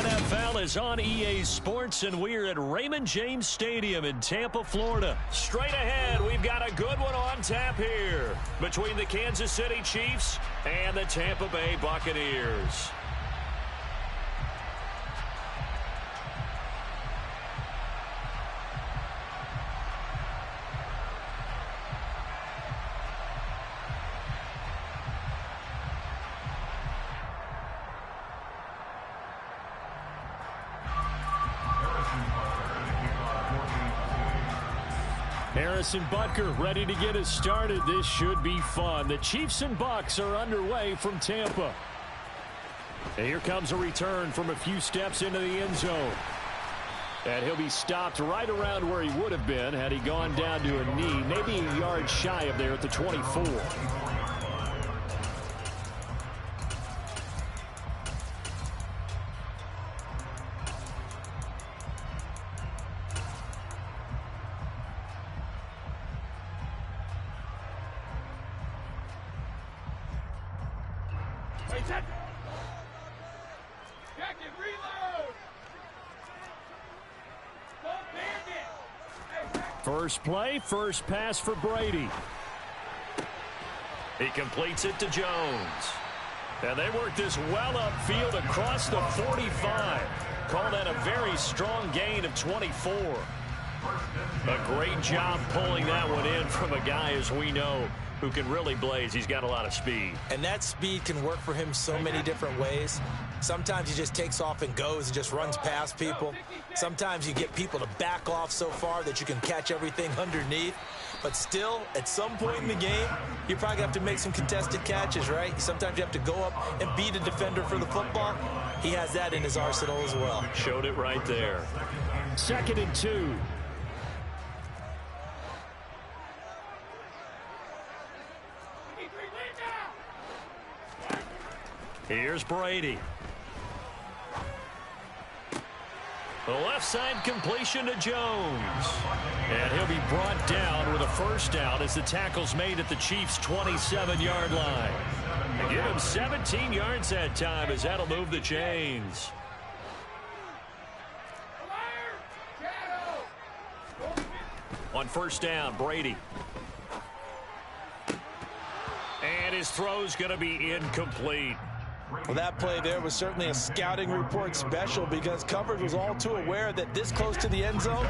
NFL is on EA Sports, and we're at Raymond James Stadium in Tampa, Florida. Straight ahead, we've got a good one on tap here between the Kansas City Chiefs and the Tampa Bay Buccaneers. Harrison Butker ready to get us started. This should be fun. The Chiefs and Bucs are underway from Tampa. And here comes a return from a few steps into the end zone. And he'll be stopped right around where he would have been had he gone down to a knee, maybe a yard shy of there at the 24. First play, first pass for Brady. He completes it to Jones. And they work this well upfield across the 45. Call that a very strong gain of 24. A great job pulling that one in from a guy, as we know, who can really blaze. He's got a lot of speed. And that speed can work for him so many different ways. Sometimes he just takes off and goes and just runs past people. Sometimes you get people to back off so far that you can catch everything underneath. But still, at some point in the game, you probably have to make some contested catches, right? Sometimes you have to go up and beat a defender for the football. He has that in his arsenal as well. Showed it right there. 2nd and 2. Here's Brady. The left side completion to Jones. And he'll be brought down with a first down as the tackle's made at the Chiefs' 27-yard line. And give him 17 yards that time as that'll move the chains. On first down, Brady. And his throw's going to be incomplete. Well, that play there was certainly a scouting report special because coverage was all too aware that this close to the end zone,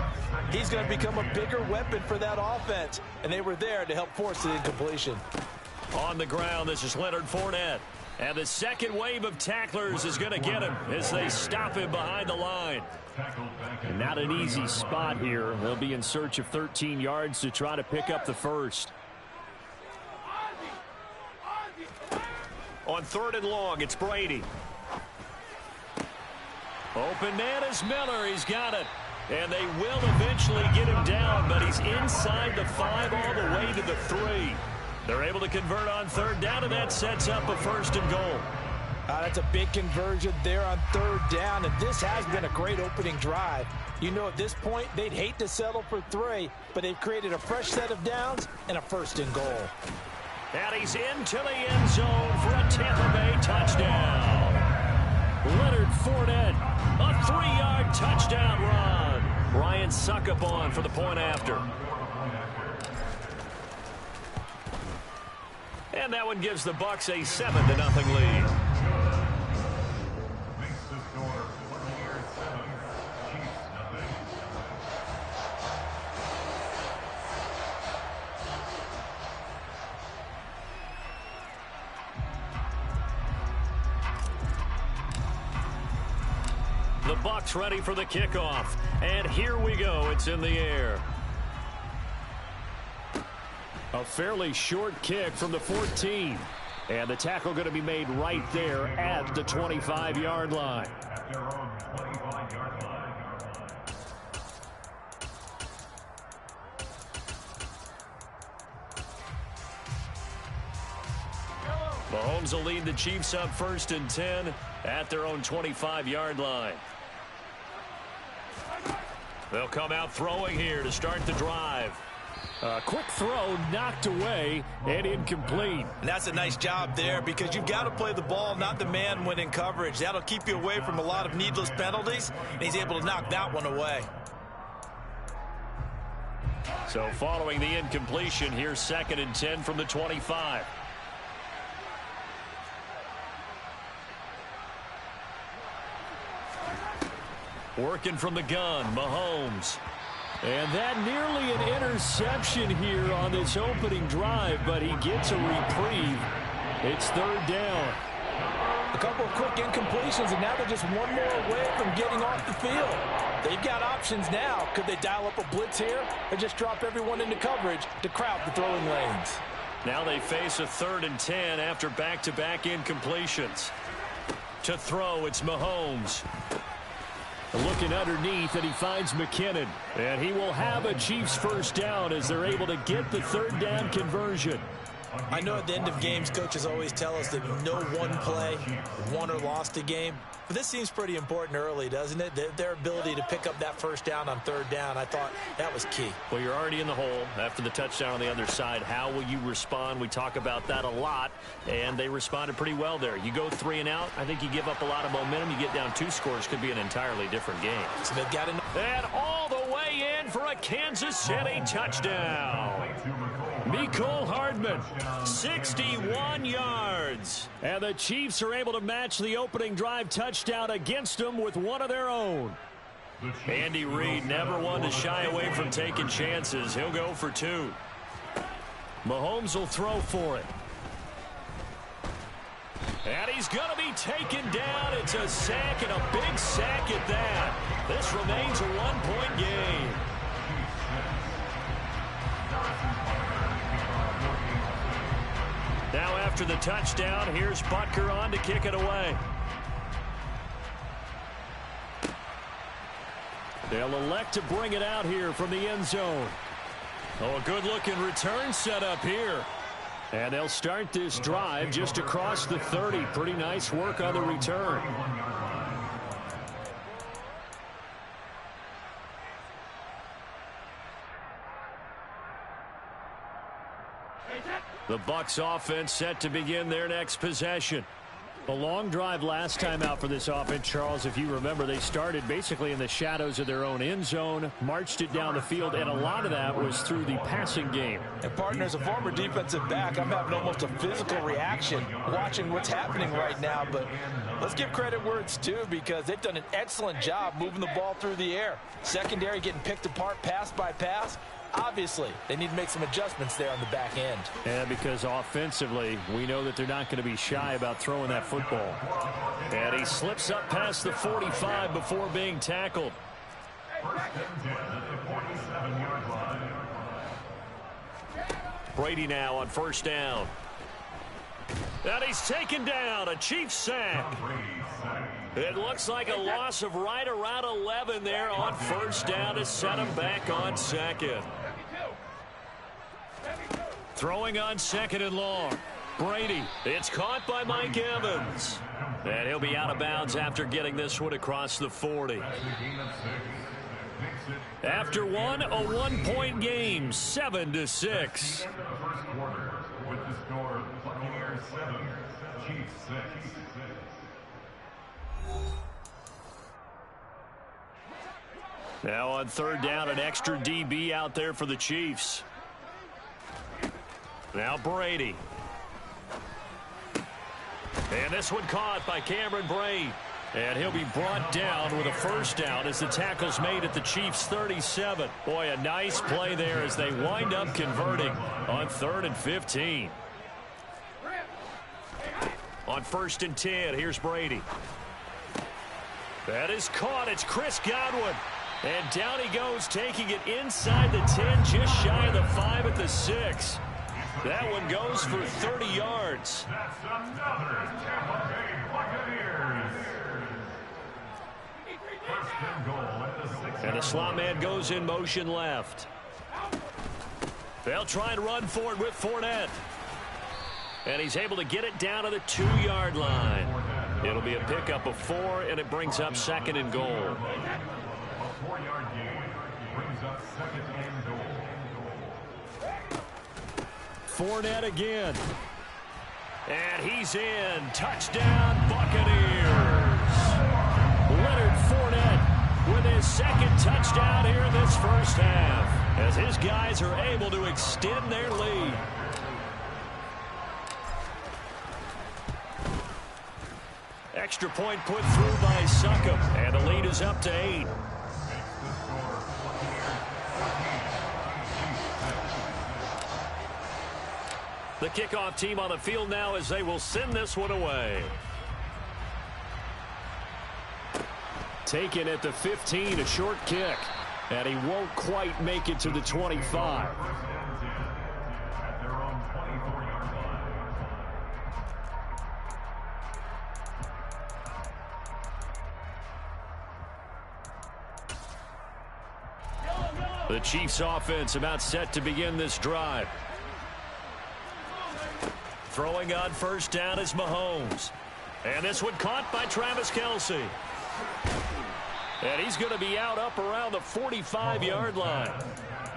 he's going to become a bigger weapon for that offense. And they were there to help force the incompletion. On the ground, this is Leonard Fournette. And the second wave of tacklers is going to get him as they stop him behind the line. Not an easy spot here. They'll be in search of 13 yards to try to pick up the first. On 3rd and long, it's Brady. Open man is Miller. He's got it. And they will eventually get him down, but he's inside the 5 all the way to the 3. They're able to convert on 3rd down, and that sets up a 1st and goal. That's a big conversion there on 3rd down, and this has been a great opening drive. You know, at this point, they'd hate to settle for 3, but they've created a fresh set of downs and a 1st and goal. And he's into the end zone for a Tampa Bay touchdown. Leonard Fournette, a 3-yard touchdown run. Ryan Succop for the point after. And that one gives the Bucs a 7-0 lead. The Bucs ready for the kickoff. And here we go. It's in the air. A fairly short kick from the 14. And the tackle going to be made right there at the 25-yard line. Mahomes will lead the Chiefs up 1st and 10 at their own 25-yard line. They'll come out throwing here to start the drive. A quick throw knocked away and incomplete. And that's a nice job there because you've got to play the ball, not the man when in coverage. That'll keep you away from a lot of needless penalties, and he's able to knock that one away. So following the incompletion, here's 2nd and 10 from the 25. Working from the gun, Mahomes. And that nearly an interception here on this opening drive, but he gets a reprieve. It's 3rd down. A couple of quick incompletions, and now they're just one more away from getting off the field. They've got options now. Could they dial up a blitz here or just drop everyone into coverage to crowd the throwing lanes? Now they face a 3rd and 10 after back-to-back incompletions. To throw, it's Mahomes. Looking underneath, and he finds McKinnon. And he will have a Chiefs first down as they're able to get the 3rd down conversion. I know at the end of games, coaches always tell us that no one play won or lost a game. But this seems pretty important early, doesn't it? Their ability to pick up that first down on 3rd down, I thought that was key. Well, you're already in the hole after the touchdown on the other side. How will you respond? We talk about that a lot, and they responded pretty well there. You go 3 and out, I think you give up a lot of momentum. You get down 2 scores, could be an entirely different game. So they've got and all the way in for a Kansas City touchdown. Mecole Hardman, 61 yards. And the Chiefs are able to match the opening drive touchdown against them with one of their own. Andy Reid never one to shy away from taking chances. He'll go for 2. Mahomes will throw for it. And he's going to be taken down. It's a sack, and a big sack at that. This remains a 1-point game. Now after the touchdown, here's Butker on to kick it away. They'll elect to bring it out here from the end zone. Oh, a good-looking return set up here. And they'll start this drive just across the 30. Pretty nice work on the return. The Bucs offense set to begin their next possession. A long drive last time out for this offense, Charles. If you remember, they started basically in the shadows of their own end zone, marched it down the field, and a lot of that was through the passing game. And partner, as a former defensive back, I'm having almost a physical reaction watching what's happening right now. But let's give credit where it's due, because they've done an excellent job moving the ball through the air. Secondary getting picked apart pass by pass. Obviously, they need to make some adjustments there on the back end. And because offensively, we know that they're not going to be shy about throwing that football. And he slips up past the 45 before being tackled. Brady now on 1st down. And he's taken down. A Chiefs sack. It looks like a loss of right around 11 there on 1st down to set him back on 2nd. Throwing on 2nd and long. Brady. It's caught by Mike Evans. And he'll be out of bounds after getting this one across the 40. After one, a 1-point game, 7-6. Now on 3rd down, an extra DB out there for the Chiefs. Now Brady. And this one caught by Cameron Brate. And he'll be brought down with a 1st down as the tackle's made at the Chiefs' 37. Boy, a nice play there as they wind up converting on 3rd and 15. On 1st and 10, here's Brady. That is caught. It's Chris Godwin. And down he goes, taking it inside the 10, just shy of the 5 at the 6. That one goes for 30 yards. That's another Tampa Bay Buccaneers. First and goal at the 6. And the slot man goes in motion left. They'll try and run for it with Fournette. And he's able to get it down to the 2-yard line. It'll be a pickup of 4, and it brings up 2nd and goal. A 4-yard gain brings up 2nd and goal. Fournette again. And he's in. Touchdown, Buccaneers. Leonard Fournette with his second touchdown here in this first half, as his guys are able to extend their lead. Extra point put through by Succop, and the lead is up to 8. The kickoff team on the field now as they will send this one away. Taken at the 15, a short kick. And he won't quite make it to the 25. The Chiefs offense about set to begin this drive. Throwing on first down is Mahomes. And this one caught by Travis Kelce. And he's going to be out up around the 45-yard line.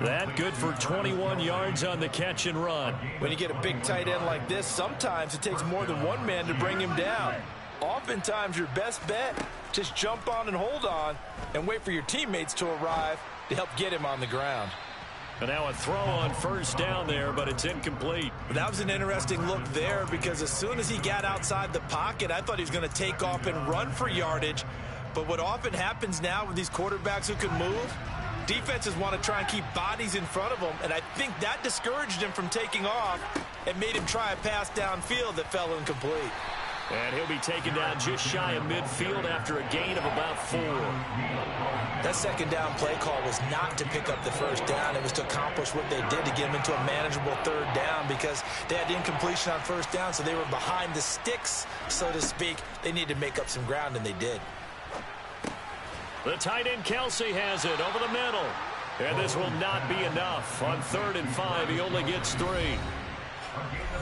That good for 21 yards on the catch and run. When you get a big tight end like this, sometimes it takes more than one man to bring him down. Oftentimes your best bet, just jump on and hold on and wait for your teammates to arrive to help get him on the ground. And now a throw on first down there, but it's incomplete. That was an interesting look there, because as soon as he got outside the pocket, I thought he was going to take off and run for yardage. But what often happens now with these quarterbacks who can move, defenses want to try and keep bodies in front of them, and I think that discouraged him from taking off and made him try a pass downfield that fell incomplete. And he'll be taken down just shy of midfield after a gain of about 4. That second down play call was not to pick up the first down. It was to accomplish what they did, to get him into a manageable third down, because they had incompletion on first down, so they were behind the sticks, so to speak. They needed to make up some ground, and they did. The tight end Kelce has it over the middle. And this will not be enough. On 3rd and 5, he only gets 3.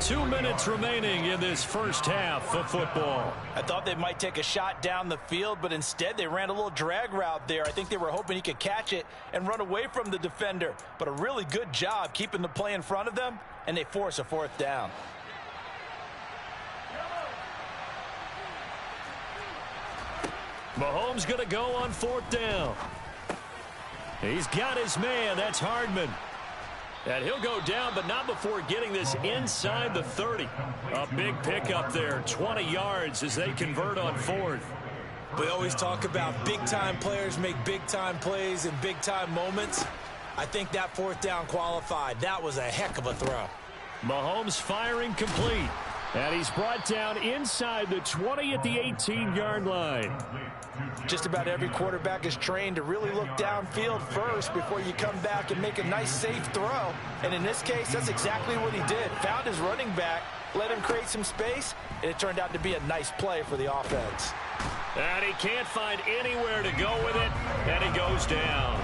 2 minutes remaining in this first half of football. I thought they might take a shot down the field, but instead they ran a little drag route there. I think they were hoping he could catch it and run away from the defender. But a really good job keeping the play in front of them, and they force a 4th down. Mahomes going to go on 4th down. He's got his man. That's Hardman. And he'll go down, but not before getting this inside the 30. A big pickup there, 20 yards as they convert on 4th. We always talk about big-time players make big-time plays in big-time moments. I think that 4th down qualified. That was a heck of a throw. Mahomes firing complete. And he's brought down inside the 20 at the 18-yard line. Just about every quarterback is trained to really look downfield first before you come back and make a nice, safe throw. And in this case, that's exactly what he did. Found his running back, let him create some space, and it turned out to be a nice play for the offense. And he can't find anywhere to go with it, and he goes down.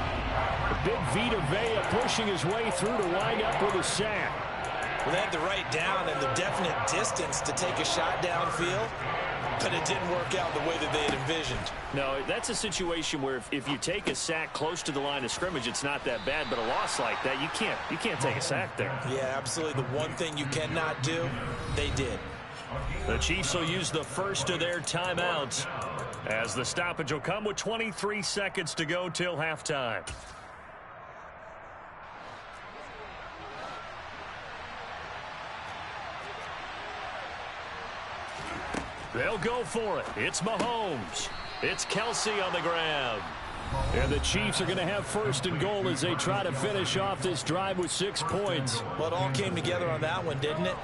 Big Vita Vea pushing his way through to wind up with a sack. Well, they had the right down and the definite distance to take a shot downfield, but it didn't work out the way that they had envisioned. No, that's a situation where if you take a sack close to the line of scrimmage, it's not that bad, but a loss like that, you can't take a sack there. Yeah, absolutely. The one thing you cannot do, they did. The Chiefs will use the first of their timeouts, as the stoppage will come with 23 seconds to go till halftime. They'll go for it. It's Mahomes. It's Kelce on the grab. And the Chiefs are going to have 1st and goal as they try to finish off this drive with 6 points. Well, it all came together on that one, didn't it?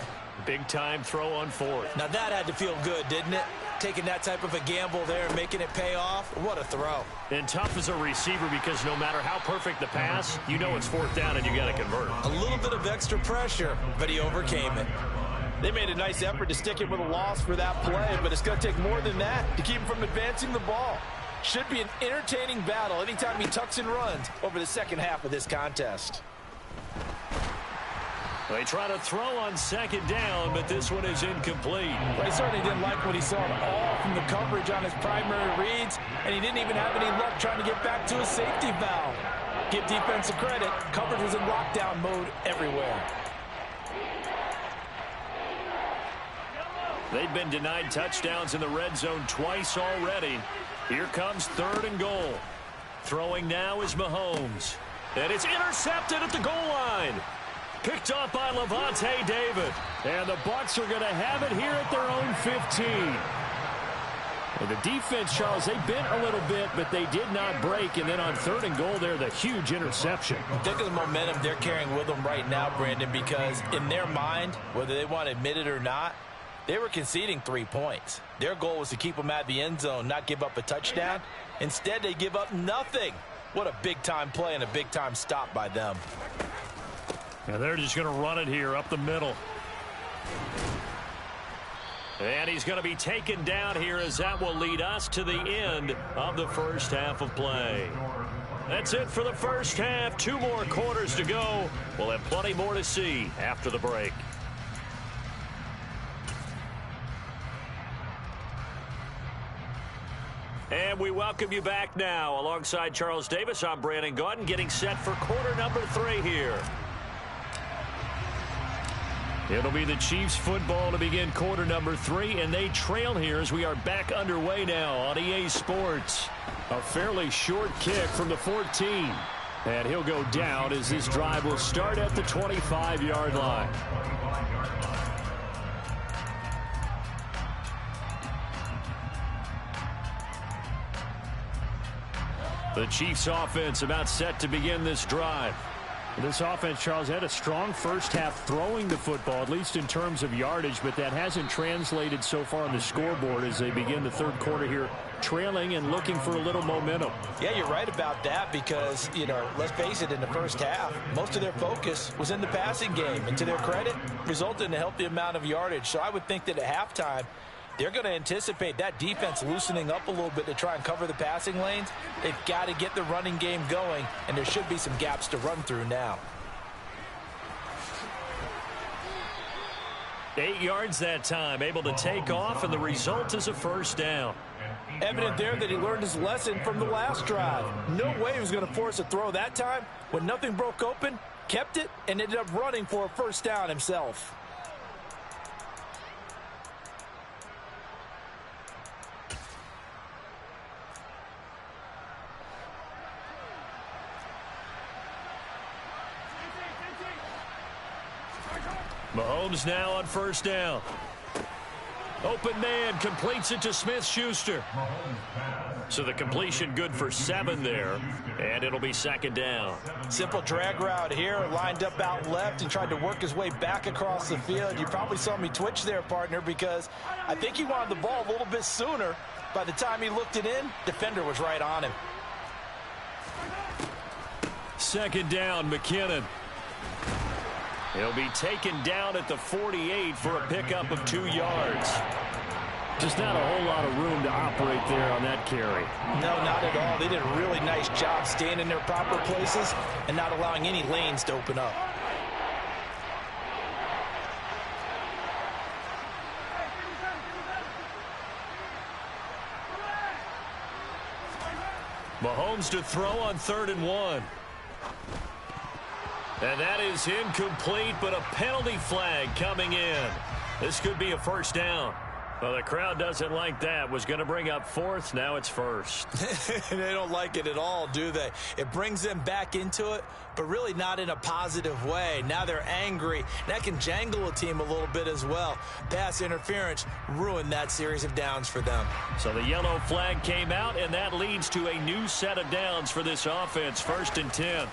Big-time throw on 4th. Now, that had to feel good, didn't it? Taking that type of a gamble there and making it pay off. What a throw. And tough as a receiver, because no matter how perfect the pass, you know it's 4th down and you got to convert. A little bit of extra pressure, but he overcame it. They made a nice effort to stick him with a loss for that play, but it's going to take more than that to keep him from advancing the ball. Should be an entertaining battle anytime he tucks and runs over the second half of this contest. They try to throw on 2nd down, but this one is incomplete. Well, he certainly didn't like what he saw at all from the coverage on his primary reads, and he didn't even have any luck trying to get back to a safety valve. Give defensive credit. Coverage was in lockdown mode everywhere. They've been denied touchdowns in the red zone twice already. Here comes 3rd and goal. Throwing now is Mahomes. And it's intercepted at the goal line. Picked off by Levante David. And the Bucs are going to have it here at their own 15. And the defense, Charles, they bent a little bit, but they did not break. And then on 3rd and goal there, the huge interception. Think of the momentum they're carrying with them right now, Brandon, because in their mind, whether they want to admit it or not, they were conceding 3 points. Their goal was to keep them at the end zone, not give up a touchdown. Instead, they give up nothing. What a big-time play and a big-time stop by them. And they're just going to run it here up the middle. And he's going to be taken down here as that will lead us to the end of the first half of play. That's it for the first half. 2 more quarters to go. We'll have plenty more to see after the break. And we welcome you back now. Alongside Charles Davis, I'm Brandon Gaudin, getting set for quarter number 3 here. It'll be the Chiefs football to begin quarter number 3, and they trail here as we are back underway now on EA Sports. A fairly short kick from the 14. And he'll go down as this drive will start at the 25-yard line. The Chiefs offense about set to begin this drive. This offense, Charles, had a strong first half throwing the football, at least in terms of yardage, but that hasn't translated so far on the scoreboard as they begin the 3rd quarter here, trailing and looking for a little momentum. Yeah, you're right about that because, let's face it, in the first half, most of their focus was in the passing game. And to their credit, resulted in a healthy amount of yardage. So I would think that at halftime, they're going to anticipate that defense loosening up a little bit to try and cover the passing lanes. They've got to get the running game going, and there should be some gaps to run through now. 8 yards that time, able to take off, and the result is a first down. Evident there that he learned his lesson from the last drive. No way he was going to force a throw that time. When nothing broke open, kept it, and ended up running for a first down himself. Mahomes now on first down. Open man completes it to Smith-Schuster. So the completion good for 7 there, and it'll be 2nd down. Simple drag route here, lined up out left and tried to work his way back across the field. You probably saw me twitch there, partner, because I think he wanted the ball a little bit sooner. By the time he looked it in, defender was right on him. 2nd down, McKinnon. He'll be taken down at the 48 for a pickup of 2 yards. Just not a whole lot of room to operate there on that carry. No, not at all. They did a really nice job staying in their proper places and not allowing any lanes to open up. Mahomes to throw on 3rd and 1. And that is incomplete, but a penalty flag coming in. This could be a first down. Well, the crowd doesn't like that. Was going to bring up 4th. Now it's 1st. They don't like it at all, do they? It brings them back into it, but really not in a positive way. Now they're angry. That can jangle a team a little bit as well. Pass interference ruined that series of downs for them. So the yellow flag came out, and that leads to a new set of downs for this offense. 1st and 10.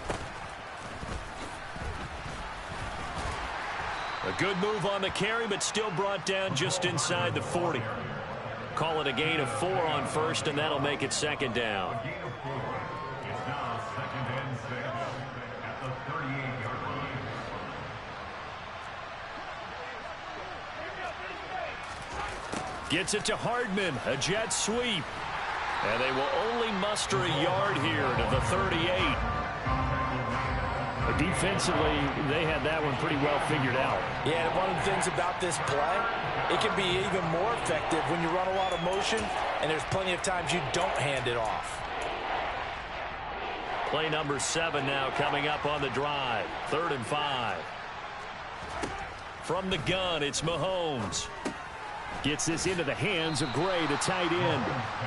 A good move on the carry, but still brought down just inside the 40. Call it a gain of 4 on 1st, and that'll make it 2nd down. It's now 2nd and 6 at the 38-yard line. Gets it to Hardman, a jet sweep. And they will only muster a yard here to the 38. Defensively, they had that one pretty well figured out. Yeah, and one of the things about this play, it can be even more effective when you run a lot of motion, and there's plenty of times you don't hand it off. Play number 7 now coming up on the drive. 3rd and 5. From the gun, it's Mahomes. Gets this into the hands of Gray, the tight end.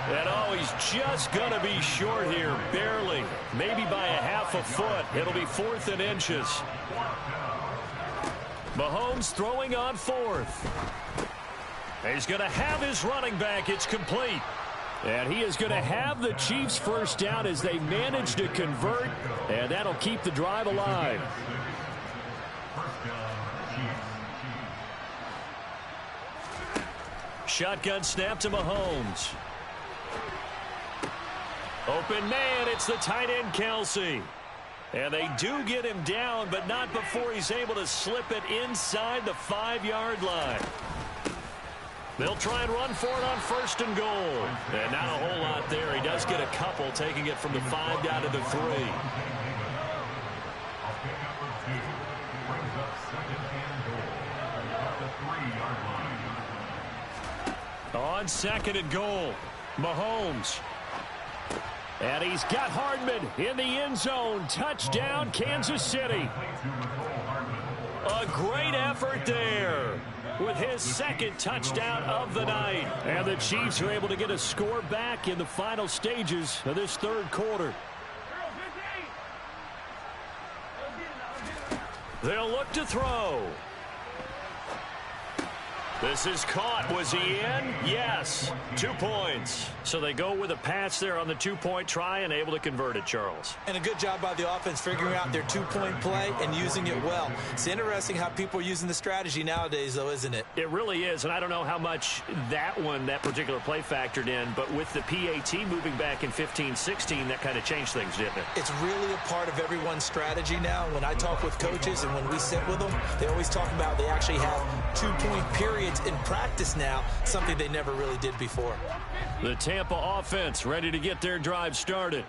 And oh, he's just going to be short here, barely. Maybe by a half a foot. It'll be 4th and inches. Mahomes throwing on 4th. He's going to have his running back. It's complete. And he is going to have the Chiefs first down as they manage to convert. And that'll keep the drive alive. Shotgun snap to Mahomes. Open man, it's the tight end Kelsey. And they do get him down, but not before he's able to slip it inside the 5-yard line. They'll try and run for it on 1st and goal. And not a whole lot there. He does get a couple, taking it from the 5 down to the 3. On 2nd and goal, Mahomes. And he's got Hardman in the end zone. Touchdown, Kansas City. A great effort there with his 2nd touchdown of the night. And the Chiefs are able to get a score back in the final stages of this 3rd quarter. They'll look to throw. This is caught. Was he in? Yes. 2 points. So they go with a pass there on the 2-point try and able to convert it, Charles. And a good job by the offense figuring out their 2-point play and using it well. It's interesting how people are using the strategy nowadays, though, isn't it? It really is, and I don't know how much that particular play factored in, but with the PAT moving back in 15-16, that kind of changed things, didn't it? It's really a part of everyone's strategy now. When I talk with coaches and when we sit with them, they always talk about they actually have 2-point periods in practice now, something they never really did before. The Tampa offense ready to get their drive started.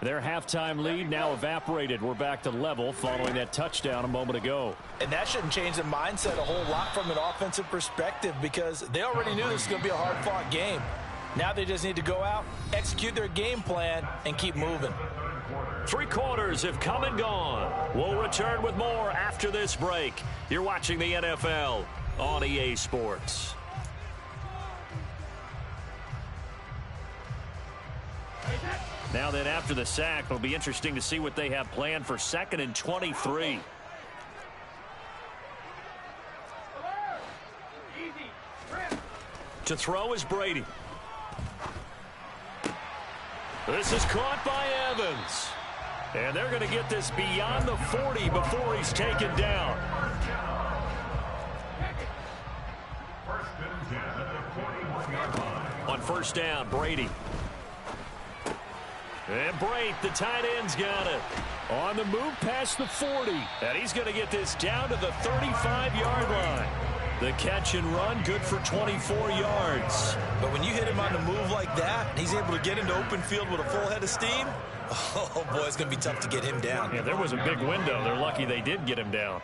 Their halftime lead now evaporated. We're back to level following that touchdown a moment ago. And that shouldn't change the mindset a whole lot from an offensive perspective because they already knew this was going to be a hard-fought game. Now they just need to go out, execute their game plan, and keep moving. 3 quarters have come and gone. We'll return with more after this break. You're watching the NFL on EA Sports. Now then, after the sack, it'll be interesting to see what they have planned for 2nd and 23. To throw is Brady. This is caught by Evans. And they're going to get this beyond the 40 before he's taken down. On 1st down, Brady. And Brate, the tight end's got it. On the move past the 40. And he's going to get this down to the 35-yard line. The catch and run, good for 24 yards. But when you hit him on the move like that, and he's able to get into open field with a full head of steam, oh, boy, it's going to be tough to get him down. Yeah, there was a big window. They're lucky they did get him down.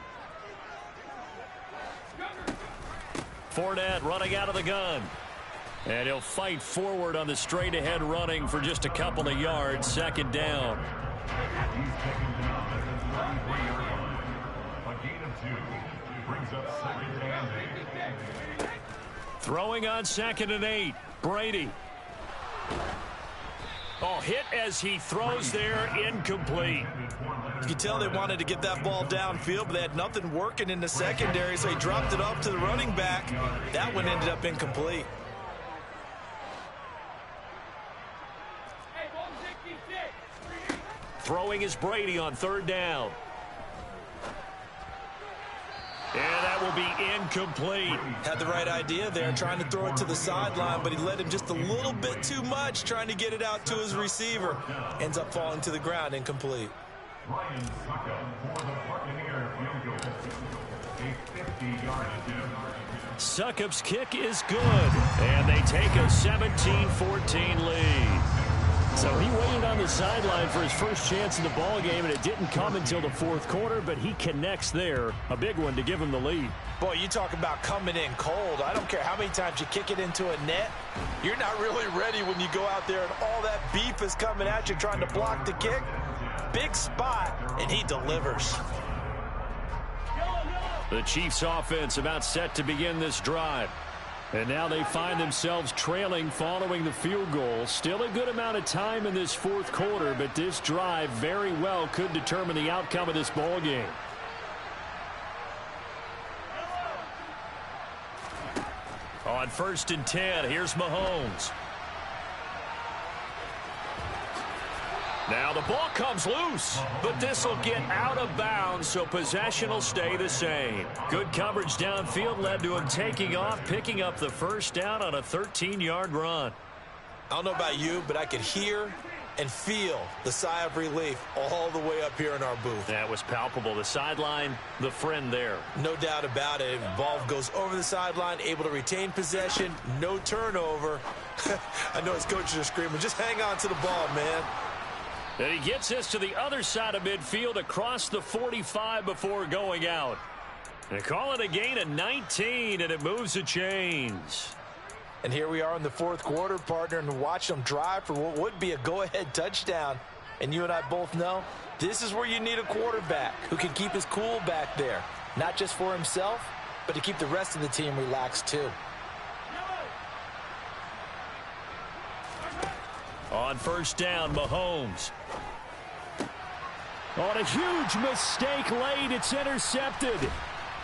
Fournette running out of the gun. And he'll fight forward on the straight-ahead running for just a couple of yards. 2nd down. He's taken down at the 33-yard line. A gain of 2 brings up 2nd and 8. Throwing on 2nd and 8. Brady. Oh, hit as he throws there, incomplete. You can tell they wanted to get that ball downfield, but they had nothing working in the secondary, so he dropped it off to the running back. That one ended up incomplete. Throwing is Brady on 3rd down. And that will be incomplete. Had the right idea there, trying to throw it to the sideline, but he led him just a little bit too much, trying to get it out to his receiver. Ends up falling to the ground, incomplete. Ryan Suckup for the Buccaneer field goal. A 50-yard attempt. Succup's kick is good. And they take a 17-14 lead. So he waited on the sideline for his first chance in the ball game, and it didn't come until the 4th quarter, but he connects there. A big one to give him the lead. Boy, you talk about coming in cold. I don't care how many times you kick it into a net. You're not really ready when you go out there and all that beef is coming at you trying to block the kick. Big spot, and he delivers. The Chiefs offense about set to begin this drive. And now they find themselves trailing following the field goal. Still a good amount of time in this fourth quarter, but this drive very well could determine the outcome of this ball game. On 1st and 10, here's Mahomes. Now the ball comes loose, but this will get out of bounds, so possession will stay the same. Good coverage downfield led to him taking off, picking up the first down on a 13-yard run. I don't know about you, but I could hear and feel the sigh of relief all the way up here in our booth. That was palpable. The sideline, the friend there. No doubt about it. The ball goes over the sideline, able to retain possession, no turnover. I know his coaches are screaming, just hang on to the ball, man. And he gets this to the other side of midfield across the 45 before going out. They call it a gain of 19, and it moves the chains. And here we are in the fourth quarter, partner, and watch them drive for what would be a go-ahead touchdown. And you and I both know this is where you need a quarterback who can keep his cool back there, not just for himself, but to keep the rest of the team relaxed too. On 1st down, Mahomes. On a huge mistake late, it's intercepted.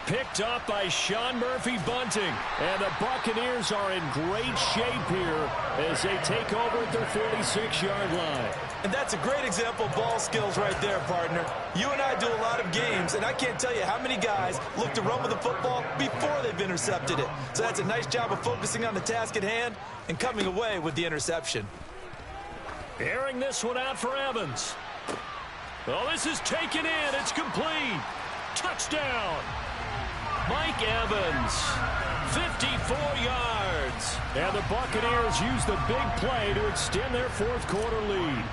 Picked up by Sean Murphy-Bunting. And the Buccaneers are in great shape here as they take over at their 46-yard line. And that's a great example of ball skills right there, partner. You and I do a lot of games, and I can't tell you how many guys look to run with the football before they've intercepted it. So that's a nice job of focusing on the task at hand and coming away with the interception. Airing this one out for Evans. Oh, this is taken in. It's complete. Touchdown. Mike Evans, 54 yards. And the Buccaneers use the big play to extend their fourth quarter lead.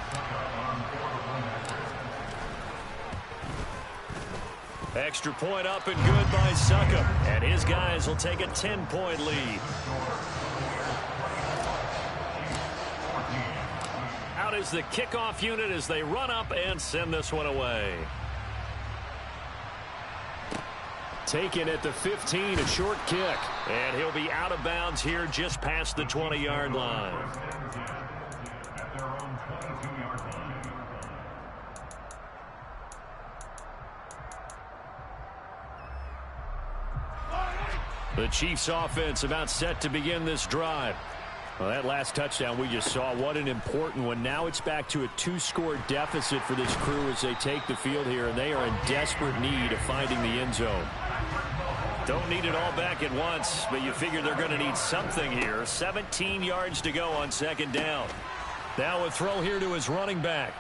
Extra point up and good by Succop. And his guys will take a 10-point lead. Out is the kickoff unit as they run up and send this one away. Taken at the 15, a short kick. And he'll be out of bounds here just past the 20-yard line. At their own 22-yard line. The Chiefs offense about set to begin this drive. Well, that last touchdown we just saw, what an important one. Now it's back to a 2-score deficit for this crew as they take the field here, and they are in desperate need of finding the end zone. Don't need it all back at once, but you figure they're going to need something here. 17 yards to go on 2nd down. Now a throw here to his running back.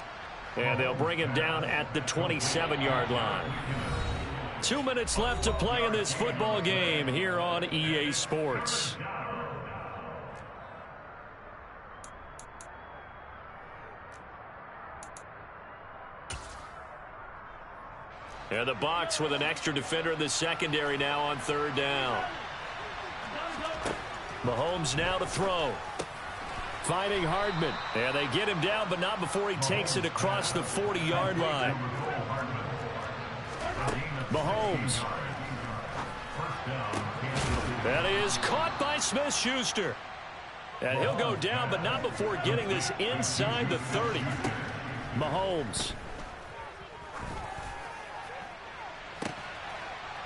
And they'll bring him down at the 27-yard line. 2 minutes left to play in this football game here on EA Sports. And the Bucs with an extra defender in the secondary now on 3rd down. Mahomes now to throw. Finding Hardman. And they get him down, but not before he takes it across the 40-yard line. Mahomes. That is caught by Smith-Schuster. And he'll go down, but not before getting this inside the 30. Mahomes.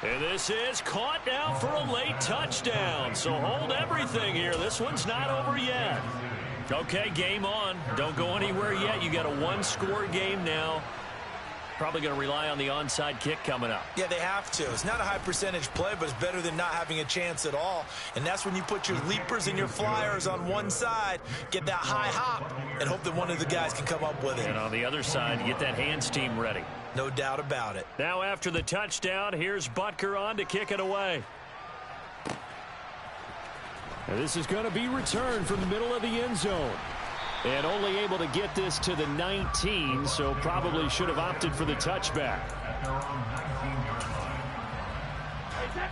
And this is caught now for a late touchdown. So hold everything here. This one's not over yet. Okay, game on. Don't go anywhere yet. You got a 1-score game now. Probably going to rely on the onside kick coming up. Yeah, they have to. It's not a high percentage play, but it's better than not having a chance at all. And that's when you put your leapers and your flyers on one side, get that high hop, and hope that one of the guys can come up with it. And on the other side, get that hands team ready. No doubt about it. Now after the touchdown, here's Butker on to kick it away. And this is going to be returned from the middle of the end zone. And only able to get this to the 19, so probably should have opted for the touchback.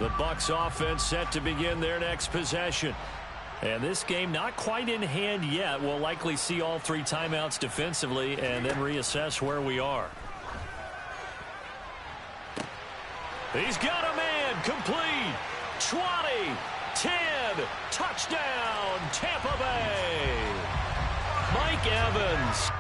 The Bucs offense set to begin their next possession. And this game not quite in hand yet. We'll likely see all 3 timeouts defensively and then reassess where we are. He's got a man complete. 20, 10. Touchdown, Tampa Bay. Mike Evans.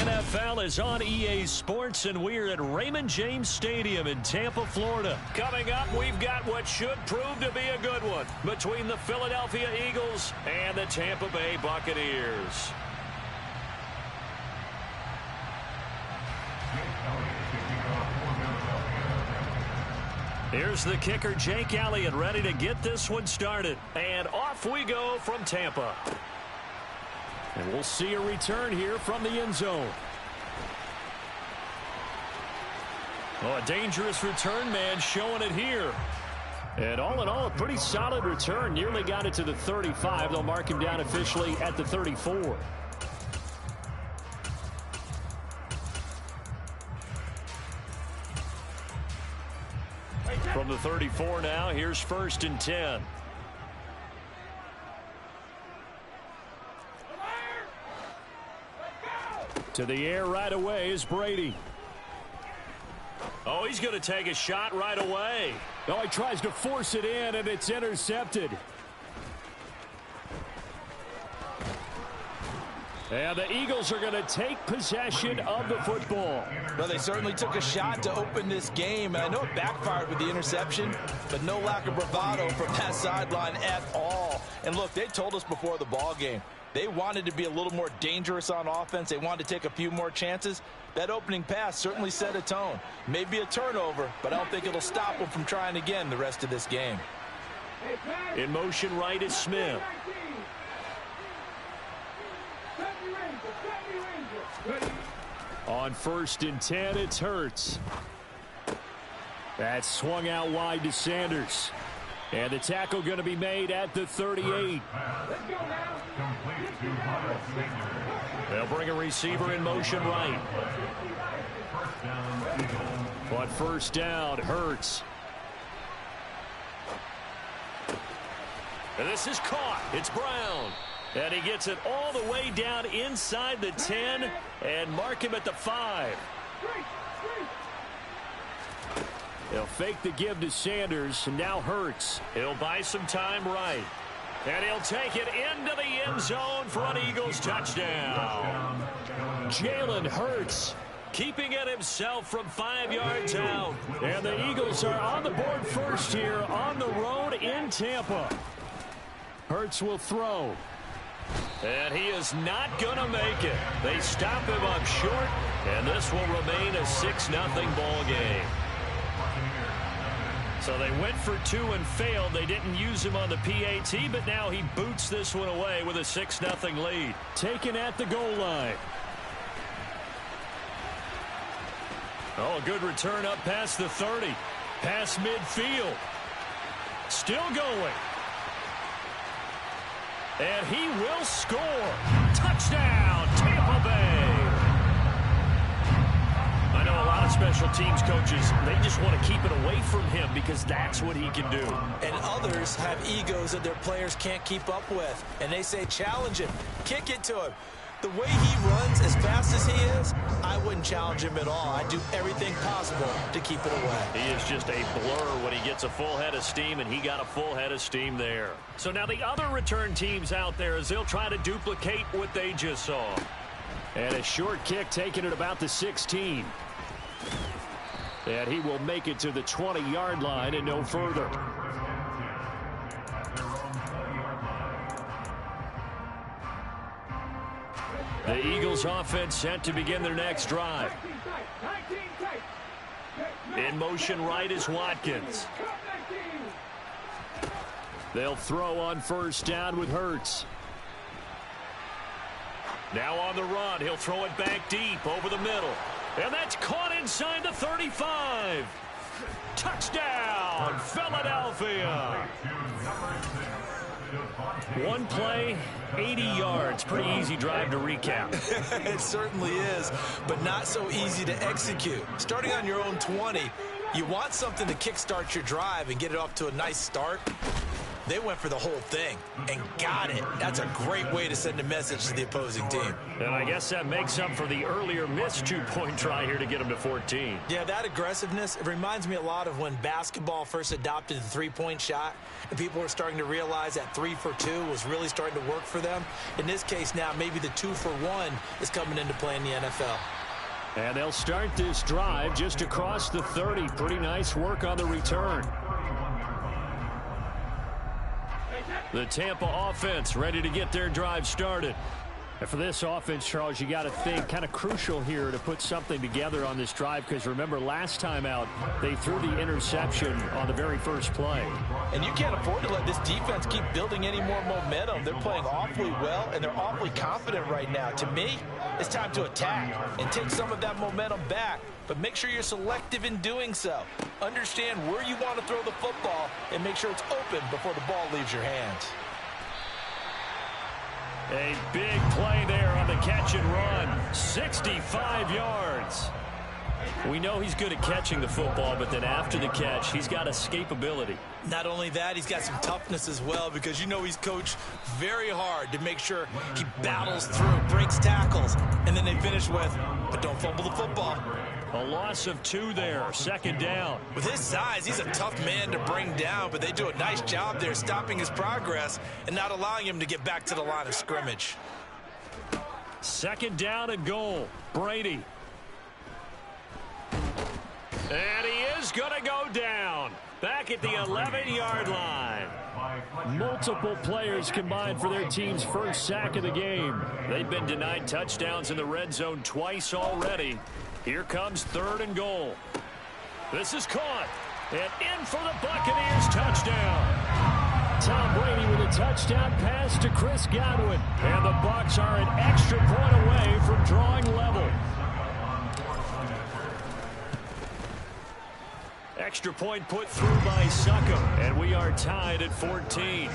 NFL is on EA Sports, and we're at Raymond James Stadium in Tampa, Florida. Coming up, we've got what should prove to be a good one between the Philadelphia Eagles and the Tampa Bay Buccaneers. Here's the kicker, Jake Elliott, ready to get this one started. And off we go from Tampa. And we'll see a return here from the end zone. Oh, a dangerous return man showing it here. And all in all, a pretty solid return. Nearly got it to the 35. They'll mark him down officially at the 34. From the 34 now, here's 1st and 10. To the air right away is Brady. Oh, he's going to take a shot right away. Oh, he tries to force it in, and it's intercepted. And the Eagles are going to take possession of the football. Well, they certainly took a shot to open this game, and I know it backfired with the interception, but no lack of bravado from that sideline at all. And look, they told us before the ball game, they wanted to be a little more dangerous on offense. They wanted to take a few more chances. That opening pass certainly set a tone. Maybe a turnover, but I don't think it'll stop them from trying again the rest of this game. In motion right is Smith. On 1st and 10, it's Hurts. That's swung out wide to Sanders. And the tackle going to be made at the 38. They'll bring a receiver in motion right. But 1st down, Hurts. And this is caught. It's Brown. And he gets it all the way down inside the 10 and mark him at the 5. They'll fake the give to Sanders, and now Hurts. He'll buy some time right. And he'll take it into the end zone for an Eagles touchdown. Jalen Hurts keeping it himself from 5 yards out. And the Eagles are on the board first here on the road in Tampa. Hurts will throw. And he is not going to make it. They stop him up short, and this will remain a 6-0 ball game. So they went for 2 and failed. They didn't use him on the PAT, but now he boots this one away with a 6-0 lead. Taken at the goal line. Oh, a good return up past the 30. Past midfield. Still going. And he will score. Touchdown, Tampa Bay. I know a lot of special teams coaches, they just want to keep it away from him because that's what he can do. And others have egos that their players can't keep up with. And they say, challenge him, kick it to him. The way he runs as fast as he is, I wouldn't challenge him at all. I'd do everything possible to keep it away. He is just a blur when he gets a full head of steam, and he got a full head of steam there. So now the other return teams out there as they'll try to duplicate what they just saw. And a short kick taken at about the 16. And he will make it to the 20-yard line and no further. The Eagles offense set to begin their next drive. In motion right is Watkins. They'll throw on 1st down with Hurts. Now on the run, he'll throw it back deep over the middle. And that's caught inside the 35. Touchdown, Philadelphia. One play, 80 yards. Pretty easy drive to recap. It certainly is, but not so easy to execute. Starting on your own 20, you want something to kickstart your drive and get it off to a nice start. They went for the whole thing and got it. That's a great way to send a message to the opposing team. And I guess that makes up for the earlier missed two-point try here to get them to 14. Yeah, that aggressiveness, it reminds me a lot of when basketball first adopted the three-point shot, and people were starting to realize that 3 for 2 was really starting to work for them. In this case now, maybe the 2 for 1 is coming into play in the NFL. And they'll start this drive just across the 30. Pretty nice work on the return. The Tampa offense ready to get their drive started. And for this offense, Charles, you got to think kind of crucial here to put something together on this drive, because remember last time out they threw the interception on the very first play. And you can't afford to let this defense keep building any more momentum. They're playing awfully well, and they're awfully confident right now. To me, it's time to attack and take some of that momentum back, but make sure you're selective in doing so. Understand where you want to throw the football and make sure it's open before the ball leaves your hands. A big play there on the catch and run. 65 yards. We know he's good at catching the football, but then after the catch, he's got escapability. Not only that, he's got some toughness as well, because you know he's coached very hard to make sure he battles through, breaks tackles, and then they finish with, but don't fumble the football. A loss of 2 there, 2nd down. With his size, he's a tough man to bring down, but they do a nice job there stopping his progress and not allowing him to get back to the line of scrimmage. 2nd down and goal. Brady. And he is going to go down. Back at the 11-yard line. Multiple players combined for their team's first sack of the game. They've been denied touchdowns in the red zone twice already. Here comes 3rd and goal. This is caught. And in for the Buccaneers touchdown. Tom Brady with a touchdown pass to Chris Godwin. And the Bucs are an extra point away from drawing level. Extra point put through by Succop. And we are tied at 14.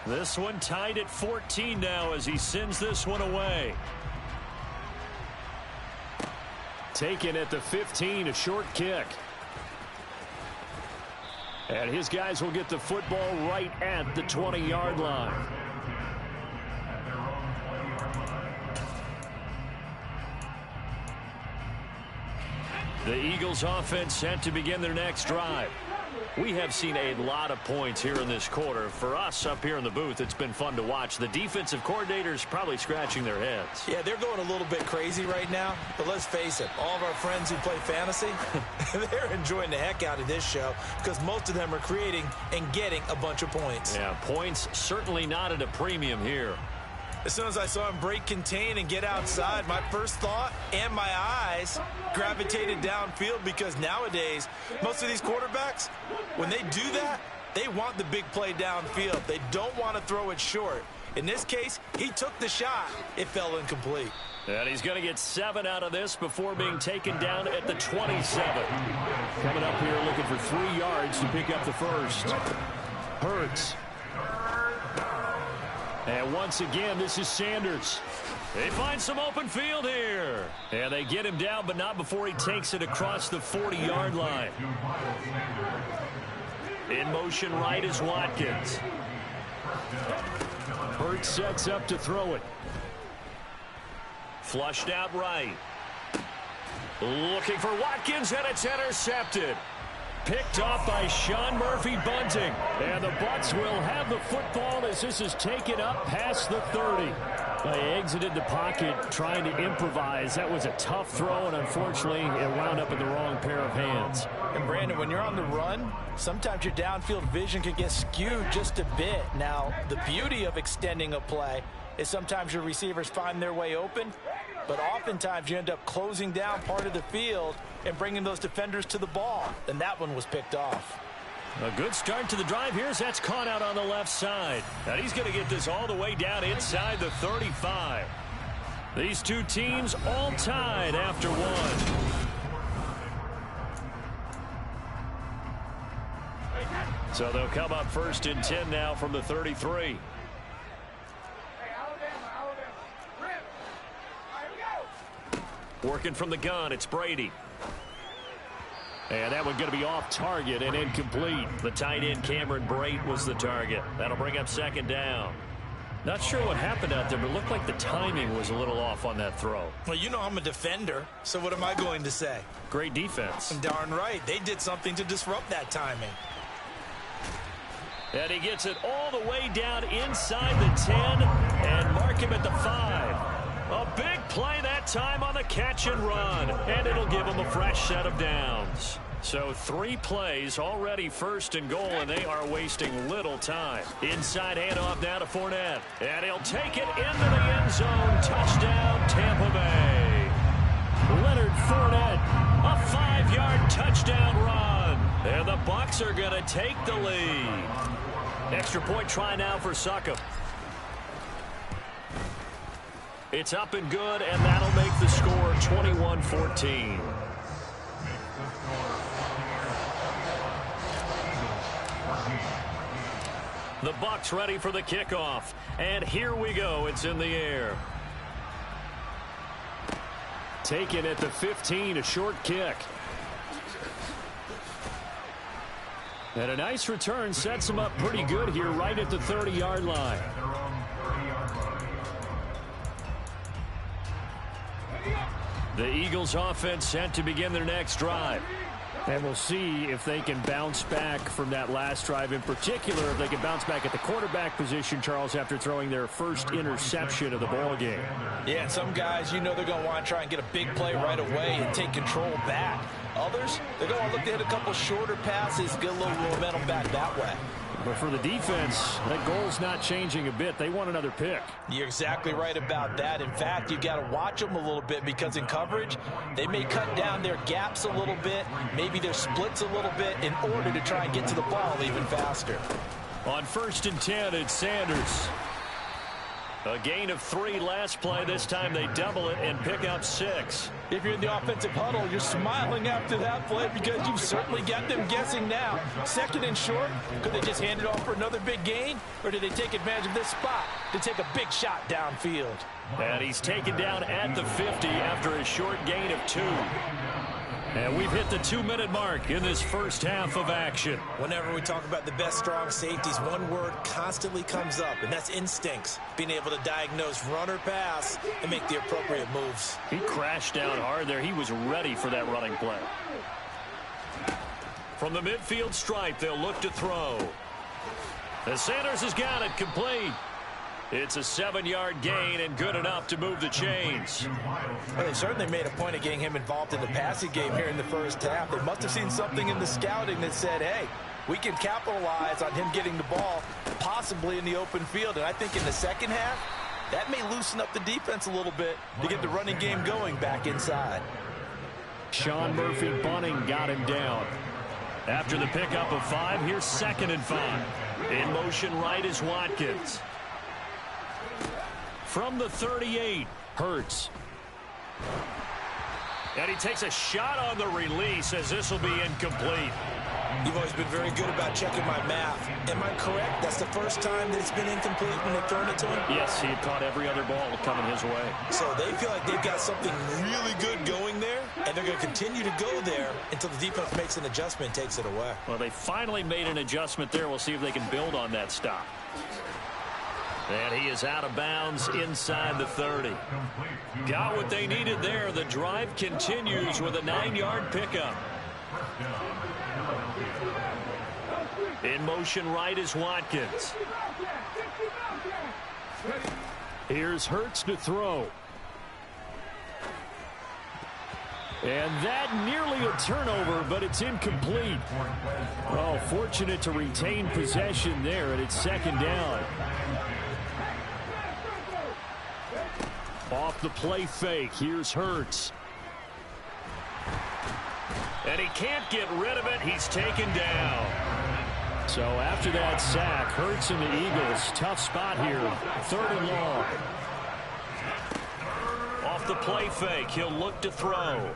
This one tied at 14 now as he sends this one away. Taken at the 15, a short kick. And his guys will get the football right at the 20-yard line. The Eagles offense set to begin their next drive. We have seen a lot of points here in this quarter. For us up here in the booth, it's been fun to watch. The defensive coordinators probably scratching their heads. Yeah, they're going a little bit crazy right now. But let's face it, all of our friends who play fantasy, they're enjoying the heck out of this show because most of them are creating and getting a bunch of points. Yeah, points certainly not at a premium here. As soon as I saw him break contain and get outside, my first thought and my eyes gravitated downfield, because nowadays, most of these quarterbacks, when they do that, they want the big play downfield. They don't want to throw it short. In this case, he took the shot. It fell incomplete. And he's going to get 7 out of this before being taken down at the 27. Coming up here looking for 3 yards to pick up the first. Hurts. And once again, this is Sanders. They find some open field here. And they get him down, but not before he takes it across the 40-yard line. In motion right is Watkins. Hurts sets up to throw it. Flushed out right. Looking for Watkins, and it's intercepted. Picked off by Sean Murphy-Bunting. And the Bucs will have the football as this is taken up past the 30. They exited the pocket trying to improvise. That was a tough throw, and unfortunately, it wound up in the wrong pair of hands. And, Brandon, when you're on the run, sometimes your downfield vision can get skewed just a bit. Now, the beauty of extending a play is sometimes your receivers find their way open, but oftentimes you end up closing down part of the field and bringing those defenders to the ball. And that one was picked off. A good start to the drive here as that's caught out on the left side. And he's going to get this all the way down inside the 35. These two teams all tied after one. So they'll come up 1st and 10 now from the 33. Working from the gun, it's Brady. And that one going to be off target and incomplete. The tight end Cameron Brate was the target. That'll bring up second down. Not sure what happened out there, but it looked like the timing was a little off on that throw. Well, you know I'm a defender, so what am I going to say? Great defense. Darn right. They did something to disrupt that timing. And he gets it all the way down inside the 10 and mark him at the 5. A big play that time on the catch and run, and it'll give him a fresh set of downs. So 3 plays, already first and goal, and they are wasting little time. Inside handoff now to Fournette. And he'll take it into the end zone. Touchdown, Tampa Bay. Leonard Fournette, a 5-yard touchdown run. And the Bucs are going to take the lead. Extra point try now for Succop. It's up and good, and that'll make the score 21-14. The Bucs ready for the kickoff. And here we go. It's in the air. Taken at the 15, a short kick. And a nice return sets him up pretty good here right at the 30-yard line. The Eagles offense set to begin their next drive. And we'll see if they can bounce back from that last drive. In particular, if they can bounce back at the quarterback position, Charles, after throwing their first interception of the ball game. Yeah, and some guys, you know they're going to want to try and get a big play right away and take control back. Others, they're going to look to hit a couple shorter passes, get a little momentum back that way. But for the defense, that goal's not changing a bit. They want another pick. You're exactly right about that. In fact, you've got to watch them a little bit because in coverage, they may cut down their gaps a little bit, maybe their splits a little bit in order to try and get to the ball even faster. On 1st and 10, it's Sanders. A gain of 3 last play. This time they double it and pick up 6. If you're in the offensive huddle, you're smiling after that play because you've certainly got them guessing now. 2nd and short, could they just hand it off for another big gain? Or did they take advantage of this spot to take a big shot downfield? And he's taken down at the 50 after a short gain of 2. And we've hit the 2-minute mark in this first half of action. Whenever we talk about the best strong safeties, one word constantly comes up, and that's instincts. Being able to diagnose run or pass and make the appropriate moves. He crashed down hard there. He was ready for that running play. From the midfield stripe, they'll look to throw. And Sanders has got it complete. It's a 7-yard gain and good enough to move the chains. Well, they certainly made a point of getting him involved in the passing game here in the first half. They must have seen something in the scouting that said, hey, we can capitalize on him getting the ball possibly in the open field. And I think in the second half, that may loosen up the defense a little bit to get the running game going back inside. Sean Murphy-Bunting got him down. After the pickup of 5, here's 2nd and 5. In motion right is Watkins. From the 38, Hurts. And he takes a shot on the release as this will be incomplete. You've always been very good about checking my math. Am I correct? That's the first time that it's been incomplete when they've thrown it to him? Yes, he had caught every other ball coming his way. So they feel like they've got something really good going there, and they're going to continue to go there until the defense makes an adjustment and takes it away. Well, they finally made an adjustment there. We'll see if they can build on that stop. And he is out of bounds inside the 30. Got what they needed there. The drive continues with a 9-yard pickup. In motion right is Watkins. Here's Hurts to throw. And that nearly a turnover, but it's incomplete. Oh, fortunate to retain possession there, and it's 2nd down. Off the play fake, here's Hurts. And he can't get rid of it. He's taken down. So after that sack, Hurts and the Eagles, tough spot here. 3rd and long. Off the play fake, he'll look to throw.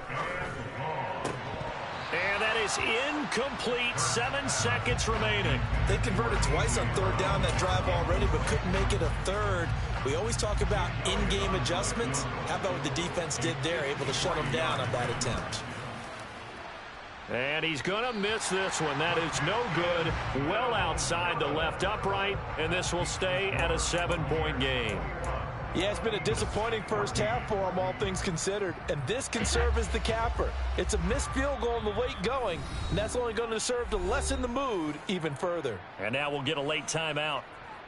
And that is incomplete. 7 seconds remaining. They converted twice on 3rd down that drive already, but couldn't make it a 3rd. We always talk about in-game adjustments. How about what the defense did there, able to shut them down on that attempt? And he's going to miss this one. That is no good. Well outside the left upright, and this will stay at a 7-point game. Yeah, it's been a disappointing first half for him, all things considered. And this can serve as the capper. It's a missed field goal in the late going, and that's only going to serve to lessen the mood even further. And now we'll get a late timeout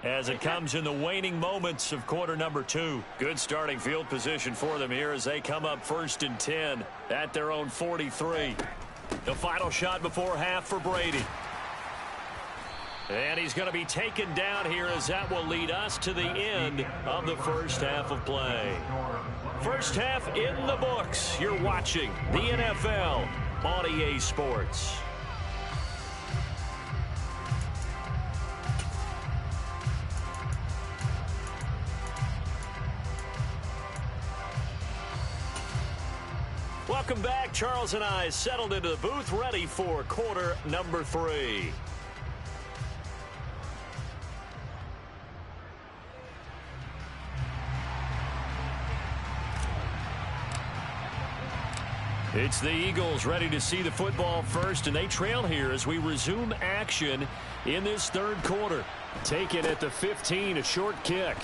as it comes in the waning moments of quarter number 2. Good starting field position for them here as they come up 1st and 10 at their own 43. The final shot before half for Brady. And he's going to be taken down here as that will lead us to the end of the first half of play. First half in the books. You're watching the NFL on EA Sports. Welcome back. Charles and I settled into the booth, ready for quarter number 3. It's the Eagles ready to see the football first, and they trail here as we resume action in this third quarter. Taken at the 15, a short kick.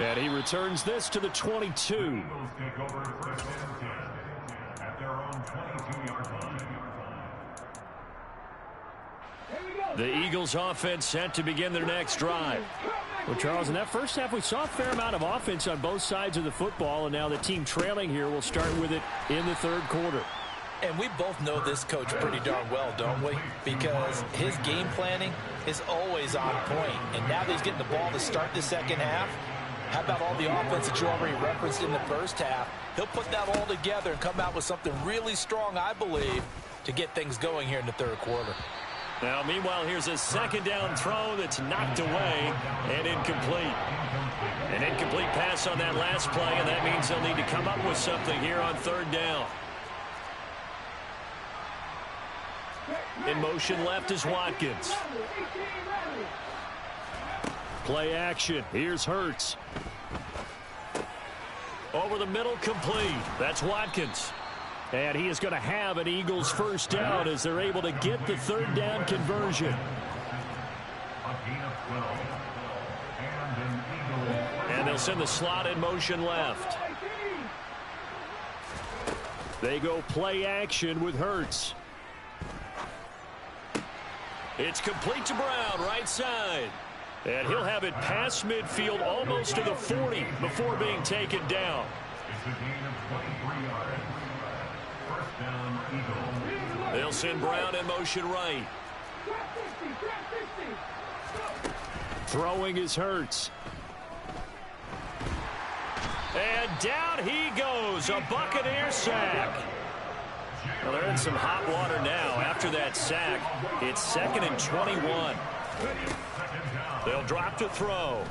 And he returns this to the 22. Eagles take over 1st and 10 at their own 22-yard line. The Eagles offense set to begin their next drive. Well, Charles, in that first half, we saw a fair amount of offense on both sides of the football, and now the team trailing here will start with it in the third quarter. And we both know this coach pretty darn well, don't we? Because his game planning is always on point. And now that he's getting the ball to start the second half, how about all the offense that you already referenced in the first half? He'll put that all together and come out with something really strong, I believe, to get things going here in the third quarter. Now, meanwhile, here's a second down throw that's knocked away and incomplete. An incomplete pass on that last play, and that means they'll need to come up with something here on third down. In motion left is Watkins. Play action. Here's Hurts. Over the middle, complete. That's Watkins. And he is going to have an Eagles first down as they're able to get the third down conversion. A gain of 12. And they'll send the slot in motion left. They go play action with Hurts. It's complete to Brown, right side. And he'll have it past midfield almost to the 40 before being taken down. It's a gain of 23 yards. First down, Eagles. They'll send Brown in motion right. Throwing is Hurts. And down he goes, a Buccaneer sack. Well, they're in some hot water now. After that sack, it's 2nd and 21. They'll drop to throw.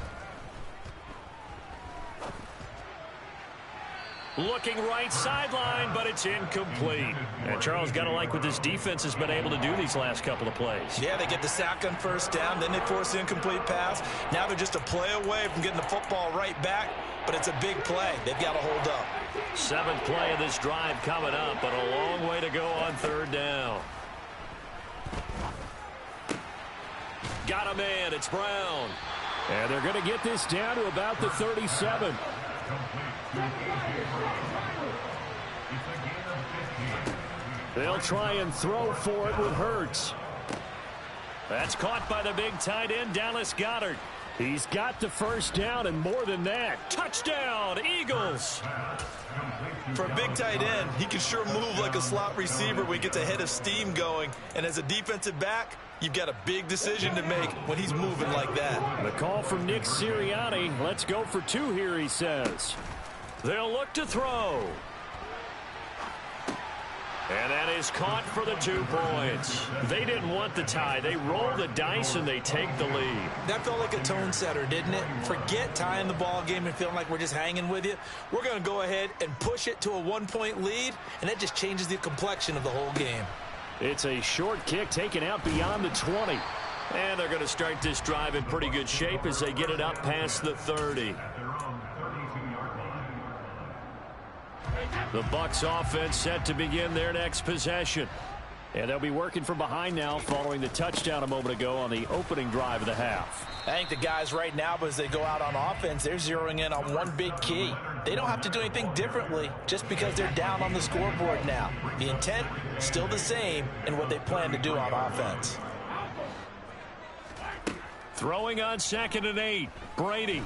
Looking right sideline, but it's incomplete. And Charles, got to like what this defense has been able to do these last couple of plays. Yeah, they get the sack on first down, then they force the incomplete pass. Now they're just a play away from getting the football right back, but it's a big play. They've got to hold up. 7th play of this drive coming up, but a long way to go on third down. Got a man, it's Brown. And they're going to get this down to about the 37. They'll try and throw for it with Hurts. That's caught by the big tight end, Dallas Goedert. He's got the first down, and more than that, touchdown, Eagles. For a big tight end, he can sure move like a slot receiver when he gets a head of steam going. And as a defensive back, you've got a big decision to make when he's moving like that. The call from Nick Sirianni. Let's go for 2 here, he says. They'll look to throw. And that is caught for the 2 points. They didn't want the tie. They roll the dice and they take the lead. That felt like a tone setter, didn't it? Forget tying the ball game and feeling like we're just hanging with you. We're going to go ahead and push it to a 1-point lead, and that just changes the complexion of the whole game. It's a short kick taken out beyond the 20. And they're going to start this drive in pretty good shape as they get it up past the 30. The Bucs offense set to begin their next possession. And they'll be working from behind now following the touchdown a moment ago on the opening drive of the half. I think the guys right now, as they go out on offense, they're zeroing in on one big key. They don't have to do anything differently just because they're down on the scoreboard now. The intent, still the same in what they plan to do on offense. Throwing on 2nd and 8. Brady.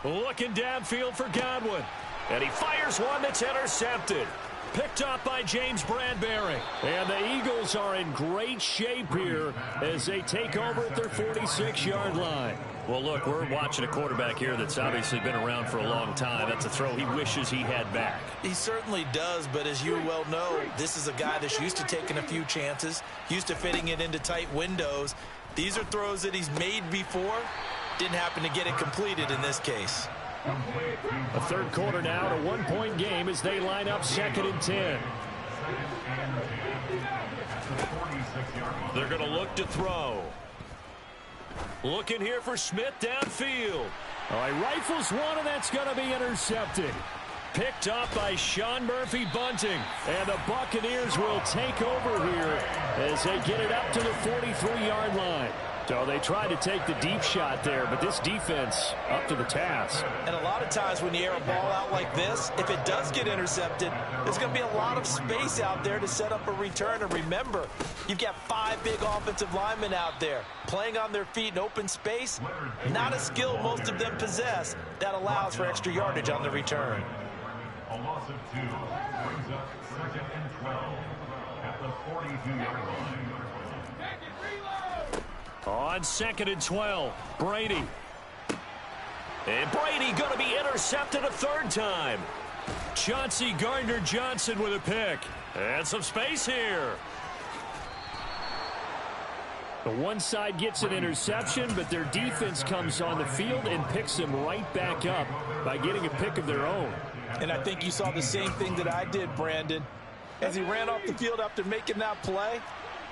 Looking downfield for Godwin. And he fires one that's intercepted. Picked up by James Bradbury. And the Eagles are in great shape here as they take over at their 46-yard line. Well, look, we're watching a quarterback here that's obviously been around for a long time. That's a throw he wishes he had back. He certainly does, but as you well know, this is a guy that's used to taking a few chances, used to fitting it into tight windows. These are throws that he's made before. Didn't happen to get it completed in this case. A third quarter now, a one-point game as they line up 2nd and 10. They're going to look to throw. Looking here for Smith downfield. All right, rifles one, and that's going to be intercepted. Picked up by Sean Murphy-Bunting. And the Buccaneers will take over here as they get it up to the 43-yard line. So they tried to take the deep shot there, but this defense up to the task. And a lot of times when you air a ball out like this, if it does get intercepted, there's going to be a lot of space out there to set up a return. And remember, you've got 5 big offensive linemen out there playing on their feet in open space. Not a skill most of them possess that allows for extra yardage on the return. A loss of 2 brings up 2nd and 12 at the 42-yard line. On 2nd and 12, Brady. And Brady going to be intercepted a third time. Chauncey Gardner-Johnson with a pick. And some space here. The one side gets an interception, but their defense comes on the field and picks them right back up by getting a pick of their own. And I think you saw the same thing that I did, Brandon. As he ran off the field after making that play,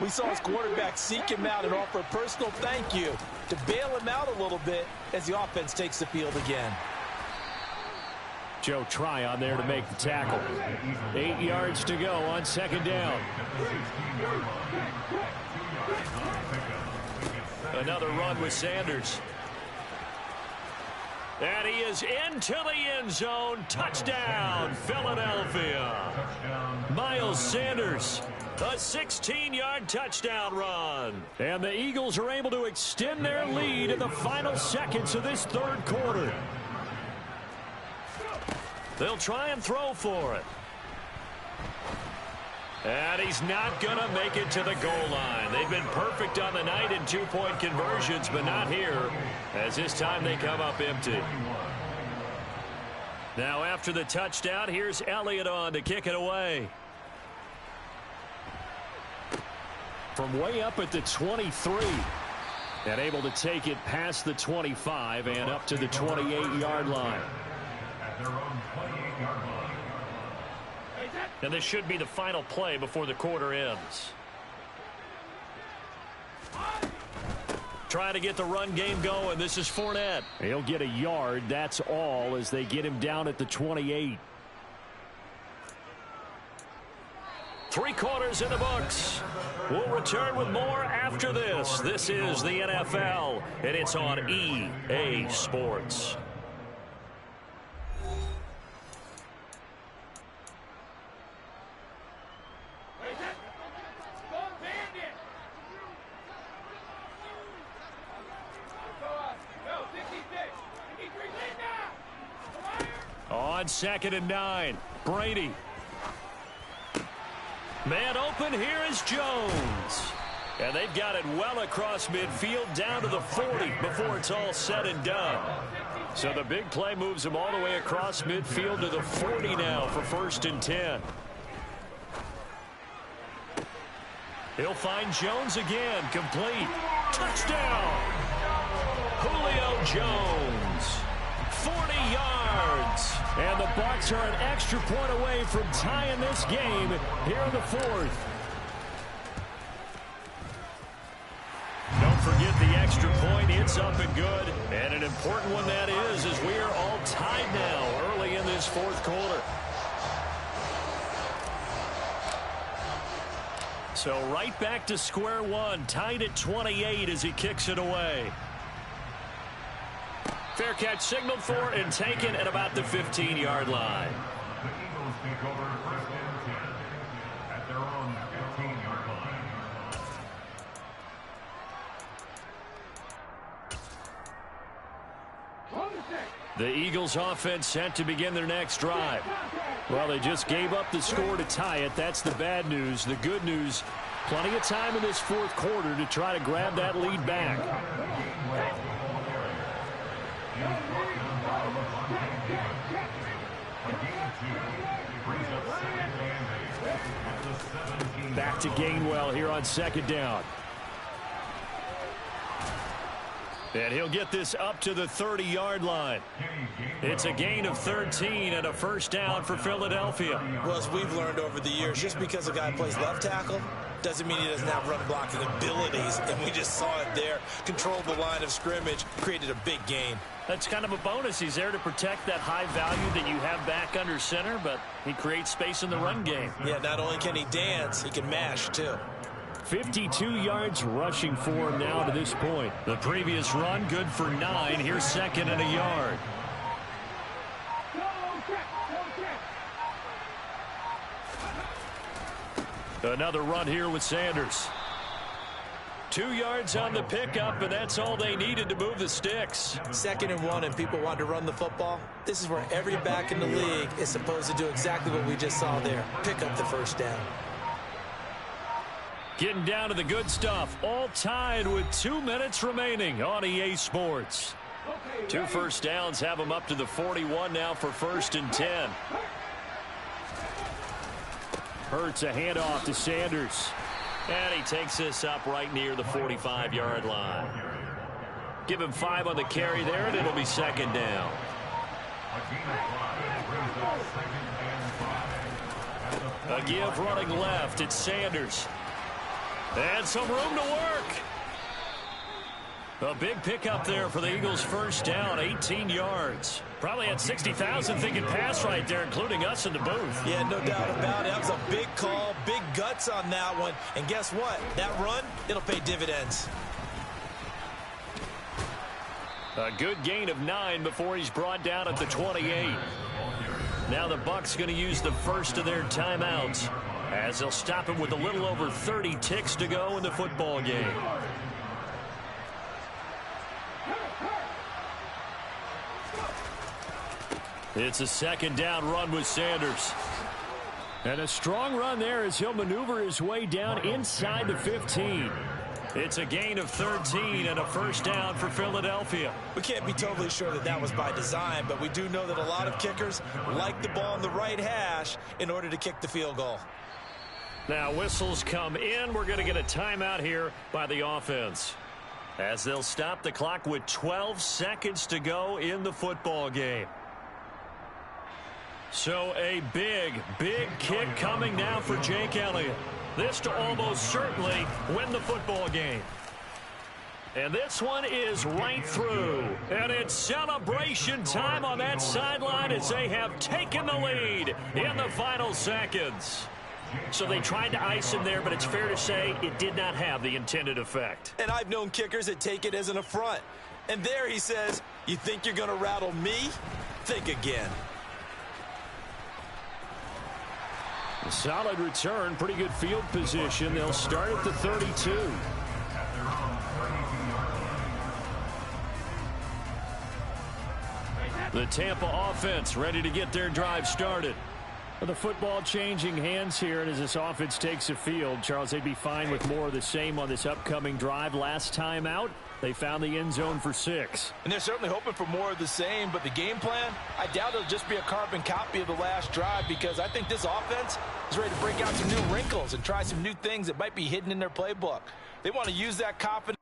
we saw his quarterback seek him out and offer a personal thank you to bail him out a little bit as the offense takes the field again. Joe Tryon there to make the tackle. 8 yards to go on 2nd down. Another run with Sanders. And he is into the end zone. Touchdown, Philadelphia. Miles Sanders. A 16-yard touchdown run. And the Eagles are able to extend their lead in the final seconds of this third quarter. They'll try and throw for it. And he's not going to make it to the goal line. They've been perfect on the night in two-point conversions, but not here, as this time they come up empty. Now after the touchdown, here's Elliott on to kick it away. From way up at the 23. And able to take it past the 25 and up to the 28-yard line. At their own 28-yard line. And this should be the final play before the quarter ends. Trying to get the run game going. This is Fournette. He'll get a yard. That's all as they get him down at the 28. 3 quarters in the books. We'll return with more after this. This is the NFL, and it's on EA Sports. On 2nd and 9, Brady. Man open, here is Jones. And they've got it well across midfield down to the 40 before it's all said and done. So the big play moves him all the way across midfield to the 40 now for 1st and 10. He'll find Jones again, complete. Touchdown! Julio Jones. 40 yards. And the Bucs are an extra point away from tying this game here in the 4th. Don't forget the extra point. It's up and good. And an important one that is, as we are all tied now early in this this fourth quarter. So right back to square one, tied at 28 as he kicks it away. Fair catch signaled for and taken at about the 15-yard line. The Eagles take over first and 10 at their own 15-yard line. The Eagles offense set to begin their next drive. Well, they just gave up the score to tie it. That's the bad news. The good news, plenty of time in this fourth quarter to try to grab that lead back. Back to Gainwell here on second down. And he'll get this up to the 30-yard line. It's a gain of 13 and a first down for Philadelphia. Well, as we've learned over the years, just because a guy plays left tackle doesn't mean he doesn't have run blocking abilities. And we just saw it there. Controlled the line of scrimmage, created a big gain. That's kind of a bonus. He's there to protect that high value that you have back under center, but he creates space in the run game. Yeah, not only can he dance, he can mash, too. 52 yards rushing for him now to this point. The previous run, good for 9. Here's second and a yard. Another run here with Sanders. 2 yards on the pickup, and that's all they needed to move the sticks. 2nd and 1, and people want to run the football. This is where every back in the league is supposed to do exactly what we just saw there. Pick up the first down. Getting down to the good stuff. All tied with 2 minutes remaining on EA Sports. 2 first downs have them up to the 41 now for 1st and 10. Hurts a handoff to Sanders. And he takes this up right near the 45-yard line. Give him 5 on the carry there, and it'll be second down. A give running left. It's Sanders. And some room to work. A big pickup there for the Eagles' first down, 18 yards. Probably had 60,000 thinking pass right there, including us in the booth. Yeah, no doubt about it. That was a big call, big guts on that one. And guess what? That run, it'll pay dividends. A good gain of 9 before he's brought down at the 28. Now the Bucs going to use the first of their timeouts, as they'll stop him with a little over 30 ticks to go in the football game. It's a second down run with Sanders. And a strong run there as he'll maneuver his way down inside the 15. It's a gain of 13 and a first down for Philadelphia. We can't be totally sure that that was by design, but we do know that a lot of kickers like the ball on the right hash in order to kick the field goal. Now whistles come in. We're going to get a timeout here by the offense, as they'll stop the clock with 12 seconds to go in the football game. So a big, big kick coming now for Jake Elliott. This to almost certainly win the football game. And this one is right through. And it's celebration time on that sideline as they have taken the lead in the final seconds. So they tried to ice him there, but it's fair to say it did not have the intended effect. And I've known kickers that take it as an affront. And there he says, you think you're going to rattle me? Think again. A solid return, pretty good field position. They'll start at the 32. The Tampa offense ready to get their drive started. Well, the football changing hands here, and as this offense takes the field, Charles, they'd be fine with more of the same on this upcoming drive. Last time out, they found the end zone for 6. And they're certainly hoping for more of the same, but the game plan, I doubt it'll just be a carbon copy of the last drive, because I think this offense is ready to break out some new wrinkles and try some new things that might be hidden in their playbook. They want to use that confidence.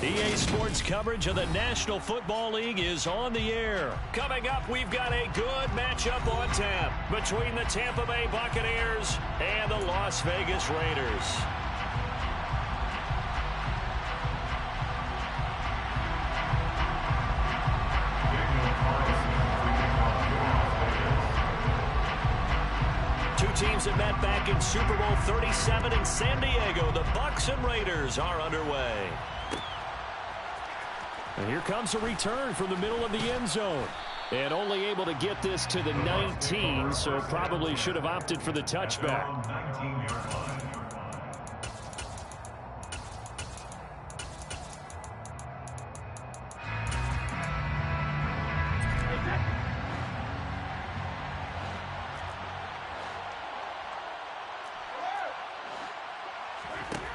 EA Sports coverage of the National Football League is on the air. Coming up, we've got a good matchup on tap between the Tampa Bay Buccaneers and the Las Vegas Raiders. Two teams that met back in Super Bowl 37 in San Diego. The Bucs and Raiders are underway. And here comes a return from the middle of the end zone. And only able to get this to the 19, so probably should have opted for the touchback.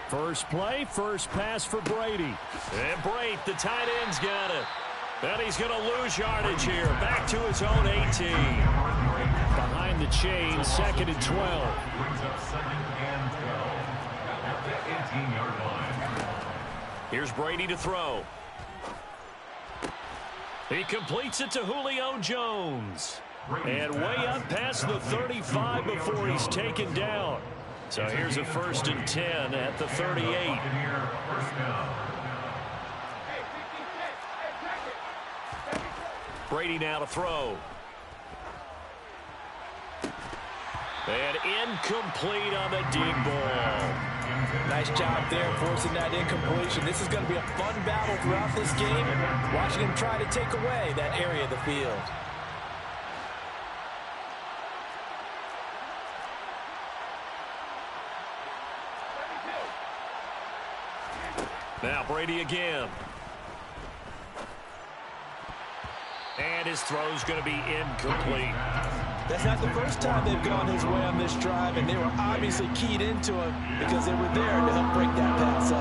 First play, first pass for Brady. And Brate, the tight end's got it. And he's going to lose yardage here. Back to his own 18. Behind the chain, 2nd and 12. Brings up 2nd and 12 at the 18-yard line. Here's Brady to throw. He completes it to Julio Jones. And way up past the 35 before he's taken down. So here's a 1st and 10 at the 38. Brady now to throw. And incomplete on the deep ball. Nice job there forcing that incompletion. This is going to be a fun battle throughout this game. Watching him try to take away that area of the field. Now Brady again. And his throw's going to be incomplete. That's not the first time they've gone his way on this drive, and they were obviously keyed into it because they were there to help break that pass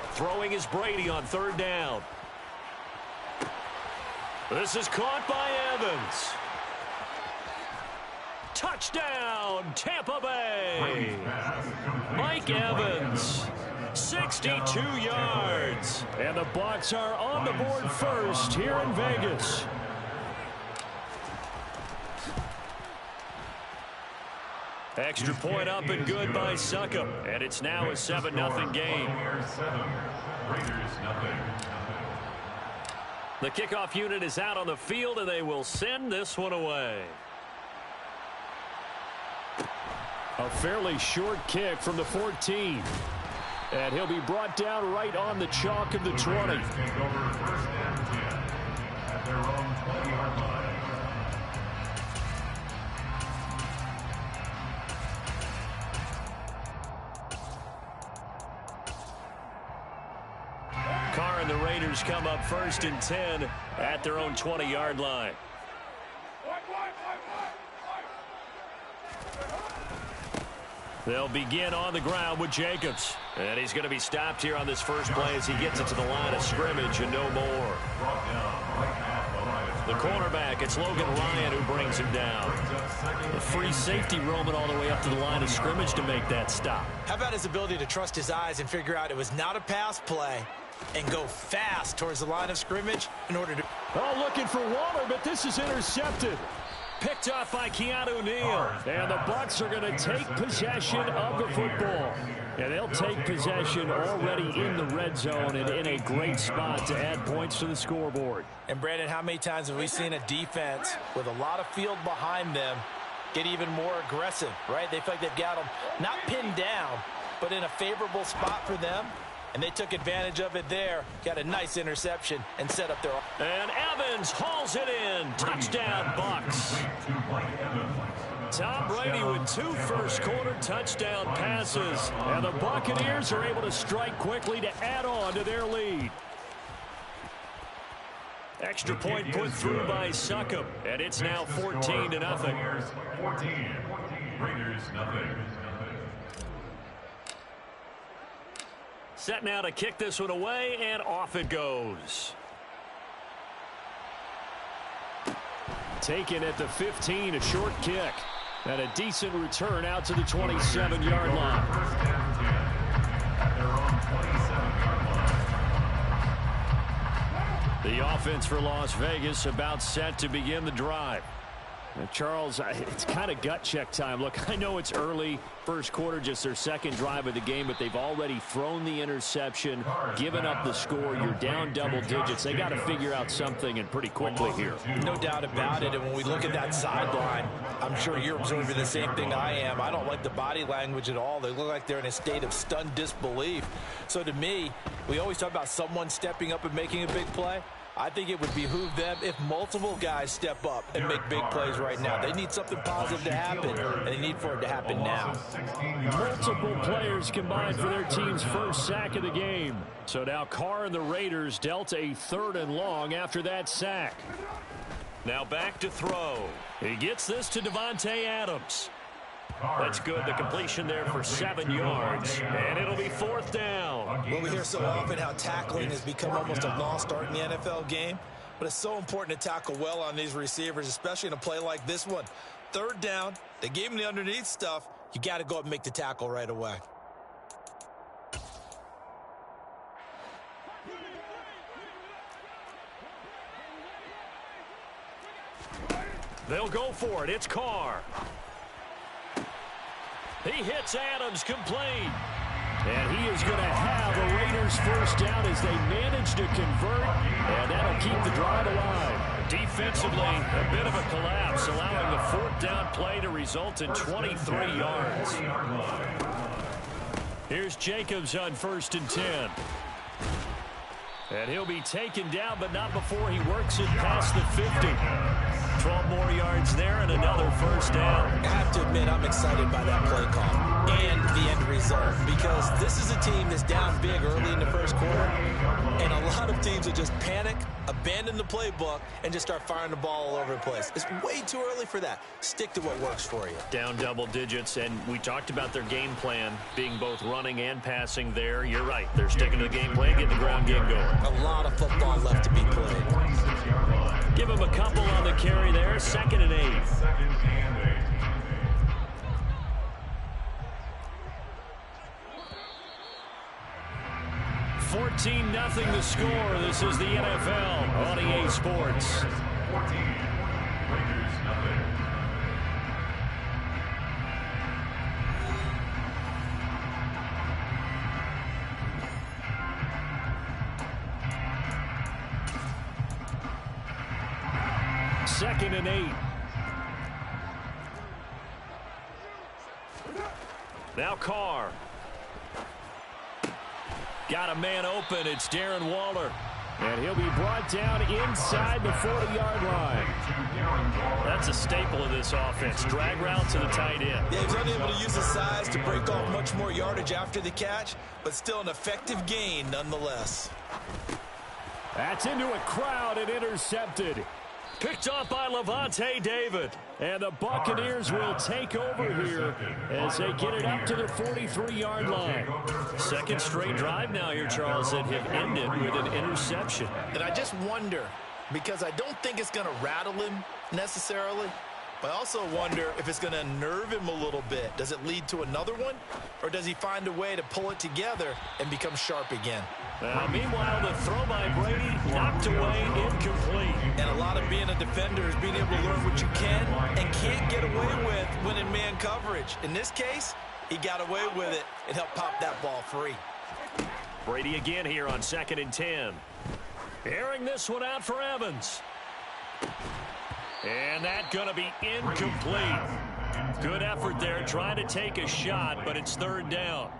up. Throwing is Brady on 3rd down. This is caught by Evans. Touchdown, Tampa Bay. Mike Evans, 62 yards. And the Bucs are on the board first here in Vegas. Extra point up and good by Succop. And it's now a 7-0 game. The kickoff unit is out on the field, and they will send this one away. A fairly short kick from the 14. And he'll be brought down right on the chalk of the 20. Take over 1st and 10 at their own 20-yard line. Carr and the Raiders come up 1st and 10 at their own 20-yard line. They'll begin on the ground with Jacobs. And he's going to be stopped here on this first play as he gets it to the line of scrimmage and no more. The cornerback, it's Logan Ryan who brings him down. A free safety roaming all the way up to the line of scrimmage to make that stop. How about his ability to trust his eyes and figure out it was not a pass play and go fast towards the line of scrimmage in order to... Oh, looking for Waller, but this is intercepted. Picked off by Keanu Neal. And the Bucs are going to take possession of the football. And they'll take possession already in the red zone and in a great spot to add points to the scoreboard. And, Brandon, how many times have we seen a defense with a lot of field behind them get even more aggressive, right? They feel like they've got them not pinned down, but in a favorable spot for them. And they took advantage of it there. Got a nice interception and set up their... And Evans hauls it in. Touchdown, Bucs. Tom Brady with 2 first-quarter touchdown passes. And the Buccaneers are able to strike quickly to add on to their lead. Extra point put through by Succop. And it's now 14-0. 14. Raiders, nothing. Set now to kick this one away, and off it goes. Taken at the 15, a short kick. And a decent return out to the 27-yard line. 27-yard line. The offense for Las Vegas about set to begin the drive. Now, Charles, it's kind of gut check time. Look, I know it's early, first quarter, just their second drive of the game, but they've already thrown the interception, given up the score. You're down double digits. They got to figure out something, and pretty quickly here. No doubt about it. And when we look at that sideline, I'm sure you're observing the same thing I am. I don't like the body language at all. They look like they're in a state of stunned disbelief. So to me, we always talk about someone stepping up and making a big play. I think it would behoove them if multiple guys step up and make big plays right now. They need something positive to happen, and they need for it to happen now. Multiple players combined for their team's first sack of the game. So now Carr and the Raiders dealt a 3rd and long after that sack. Now back to throw. He gets this to Davante Adams. That's good. The completion there for 7 yards. And it'll be 4th down. Well, we hear so often how tackling has become almost a lost art in the NFL game. But it's so important to tackle well on these receivers, especially in a play like this one. 3rd down. They gave him the underneath stuff. You got to go up and make the tackle right away. They'll go for it. It's Carr. He hits Adams complete. And he is going to have a Raiders first down as they manage to convert. And that'll keep the drive alive. Defensively, a bit of a collapse, allowing the 4th down play to result in 23 yards. Here's Jacobs on 1st and 10. And he'll be taken down, but not before he works it past the 50. 12 more yards there and another first down. I have to admit, I'm excited by that play call and the end result, because this is a team that's down big early in the first quarter, and a lot of teams will just panic, abandon the playbook, and just start firing the ball all over the place. It's way too early for that. Stick to what works for you. Down double digits, and we talked about their game plan being both running and passing there. You're right. They're sticking to the game plan, getting the ground game going. A lot of football left to be played. Give him a couple on the carry there. 2nd and 8. 14-0 the score. This is the NFL on EA Sports. 14. Raiders nothing. Second and 8. Now Carr. Got a man open. It's Darren Waller. And he'll be brought down inside the 40-yard line. That's a staple of this offense. Drag route to the tight end. Yeah, he's unable to use his size to break off much more yardage after the catch, but still an effective gain nonetheless. That's into a crowd and intercepted. Picked off by Levante David. And the Buccaneers will take over here as they get it up to the 43-yard line. Second straight drive now here, Charles, that have ended with an interception. And I just wonder, because I don't think it's going to rattle him necessarily, but I also wonder if it's going to unnerve him a little bit. Does it lead to another one? Or does he find a way to pull it together and become sharp again? Meanwhile, the throw by Brady knocked away, incomplete. And a lot of being a defender is being able to learn what you can and can't get away with when in man coverage. In this case, he got away with it and helped pop that ball free. Brady again here on 2nd and 10. Airing this one out for Evans. And that's going to be incomplete. Good effort there, trying to take a shot, but it's 3rd down.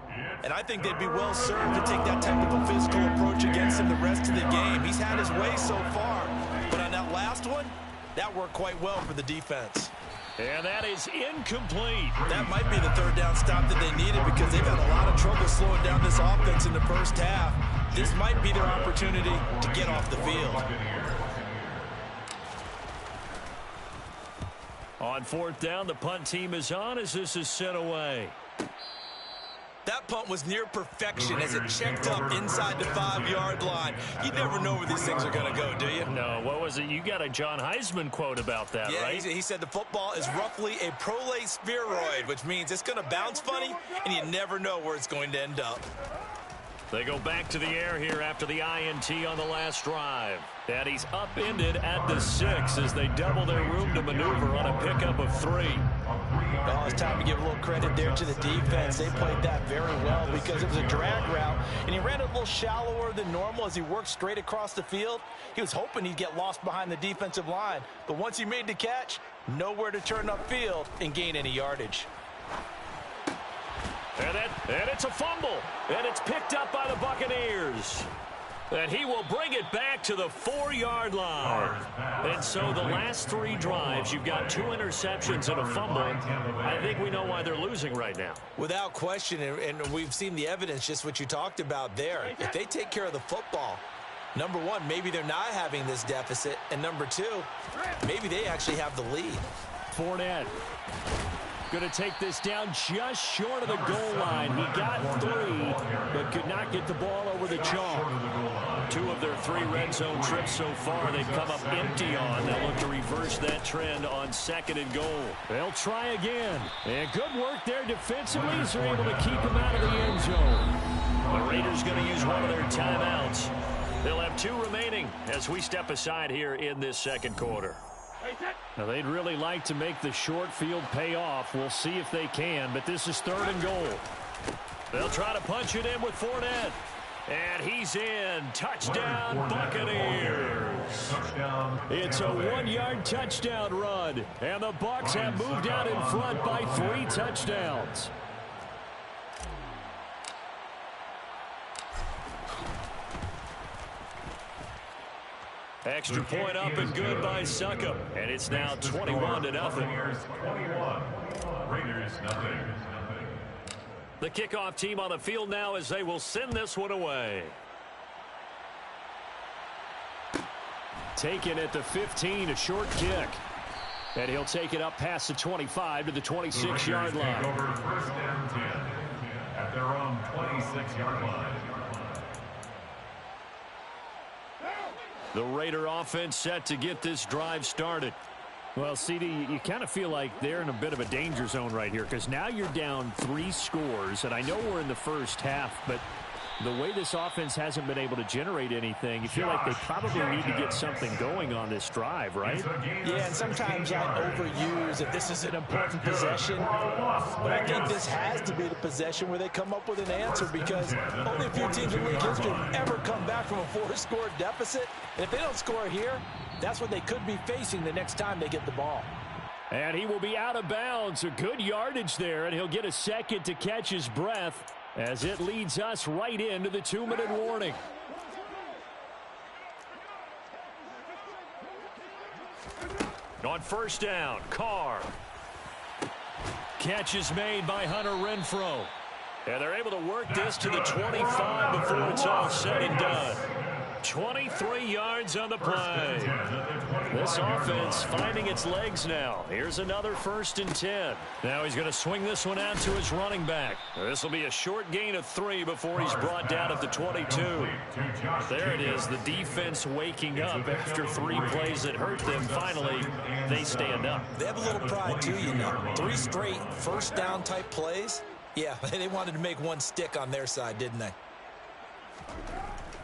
And I think they'd be well served to take that type of a physical approach against him the rest of the game. He's had his way so far, but on that last one, that worked quite well for the defense. And that is incomplete. That might be the 3rd down stop that they needed, because they've had a lot of trouble slowing down this offense in the first half. This might be their opportunity to get off the field. On 4th down, the punt team is on as this is sent away. That punt was near perfection as it checked up inside the 5-yard line. You never know where these things are going to go, do you? No, what was it? You got a John Heisman quote about that, right? Yeah, he said the football is roughly a prolate spheroid, which means it's going to bounce funny, and you never know where it's going to end up. They go back to the air here after the INT on the last drive. And he's upended at the 6 as they double their room to maneuver on a pickup of 3. Oh, it's time to give a little credit there to the defense. They played that very well because it was a drag route, and he ran it a little shallower than normal as he worked straight across the field. He was hoping he'd get lost behind the defensive line, but once he made the catch, nowhere to turn upfield and gain any yardage. And it's a fumble, and it's picked up by the Buccaneers. And he will bring it back to the 4-yard line. And so the last 3 drives, you've got 2 interceptions and a fumble. I think we know why they're losing right now. Without question, and we've seen the evidence, just what you talked about there. If they take care of the football, number one, maybe they're not having this deficit. And number 2, maybe they actually have the lead. Fournette going to take this down just short of the goal line. He got 3, but could not get the ball over the chalk. 2 of their 3 red zone trips so far, they've come up empty on. They'll look to reverse that trend on 2nd and goal. They'll try again. And good work there defensively as they're able to keep him out of the end zone. The Raiders going to use one of their timeouts. They'll have 2 remaining as we step aside here in this 2nd quarter. Now, they'd really like to make the short field pay off. We'll see if they can, but this is 3rd and goal. They'll try to punch it in with Fournette. And he's in. Touchdown, Buccaneers. It's a 1-yard touchdown run. And the Bucs have moved out in front by 3 touchdowns. Extra point up and good by Succop. And it's now 21-0. 21. Raiders nothing. The kickoff team on the field now as they will send this one away. Taken at the 15, a short kick. And he'll take it up past the 25 to the 26-yard line. Over 1st and 10 at their own 26-yard line. The Raider offense set to get this drive started. Well, CD, you kind of feel like they're in a bit of a danger zone right here because now you're down 3 scores, and I know we're in the first half, but the way this offense hasn't been able to generate anything, you feel like they probably need to get something going on this drive, right? Yeah, and sometimes I overuse if this is an important possession, but I think this has to be the possession where they come up with an answer because only a few teams in league history have ever come back from a 4-score deficit, and if they don't score here, that's what they could be facing the next time they get the ball. And he will be out of bounds. A good yardage there, and he'll get a second to catch his breath as it leads us right into the 2-minute warning. On 1st down, Carr. Catch is made by Hunter Renfrow. And they're able to work this to the 25 before it's all said and done. 23 yards on the play. This offense finding its legs now. Here's another 1st and 10. Now he's going to swing this one out to his running back. This will be a short gain of 3 before he's brought down at the 22. There it is, the defense waking up after 3 plays that hurt them. Finally, they stand up. They have a little pride too, you know. 3 straight 1st down type plays. Yeah, they wanted to make one stick on their side, didn't they?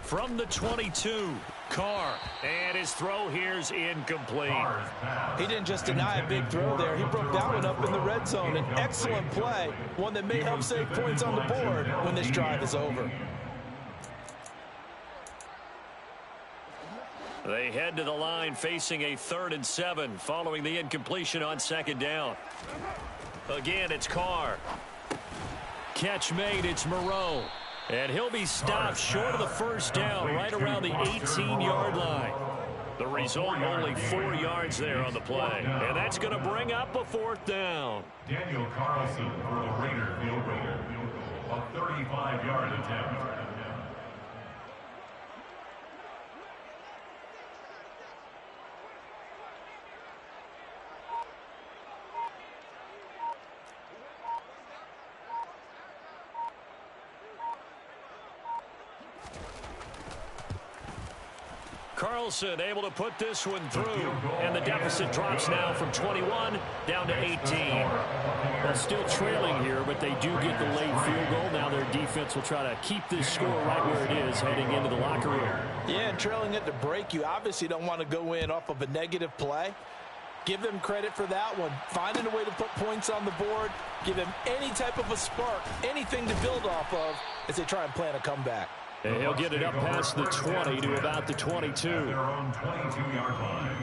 From the 22, Carr, and his throw here's incomplete. He didn't just deny a big throw there. He broke that one up in the red zone. An excellent play, one that may help save points on the board when this drive is over. They head to the line facing a 3rd and 7 following the incompletion on 2nd down. Again, it's Carr. Catch made, it's Moreau. And he'll be stopped short of the 1st down, right around the 18-yard line. The result, only 4 yards there on the play. And that's going to bring up a 4th down. Daniel Carlson for the Raider field goal. A 35-yard attempt. Carlson able to put this one through, and the deficit drops now from 21 down to 18. Well, still trailing here, but they do get the late field goal, now their defense will try to keep this score right where it is heading into the locker room. Yeah, and trailing it to break, you obviously don't want to go in off of a negative play. Give them credit for that one. Finding a way to put points on the board, give them any type of a spark, anything to build off of as they try and plan a comeback. And he'll get it up past the 20 to about the 22. Their own 22-yard line.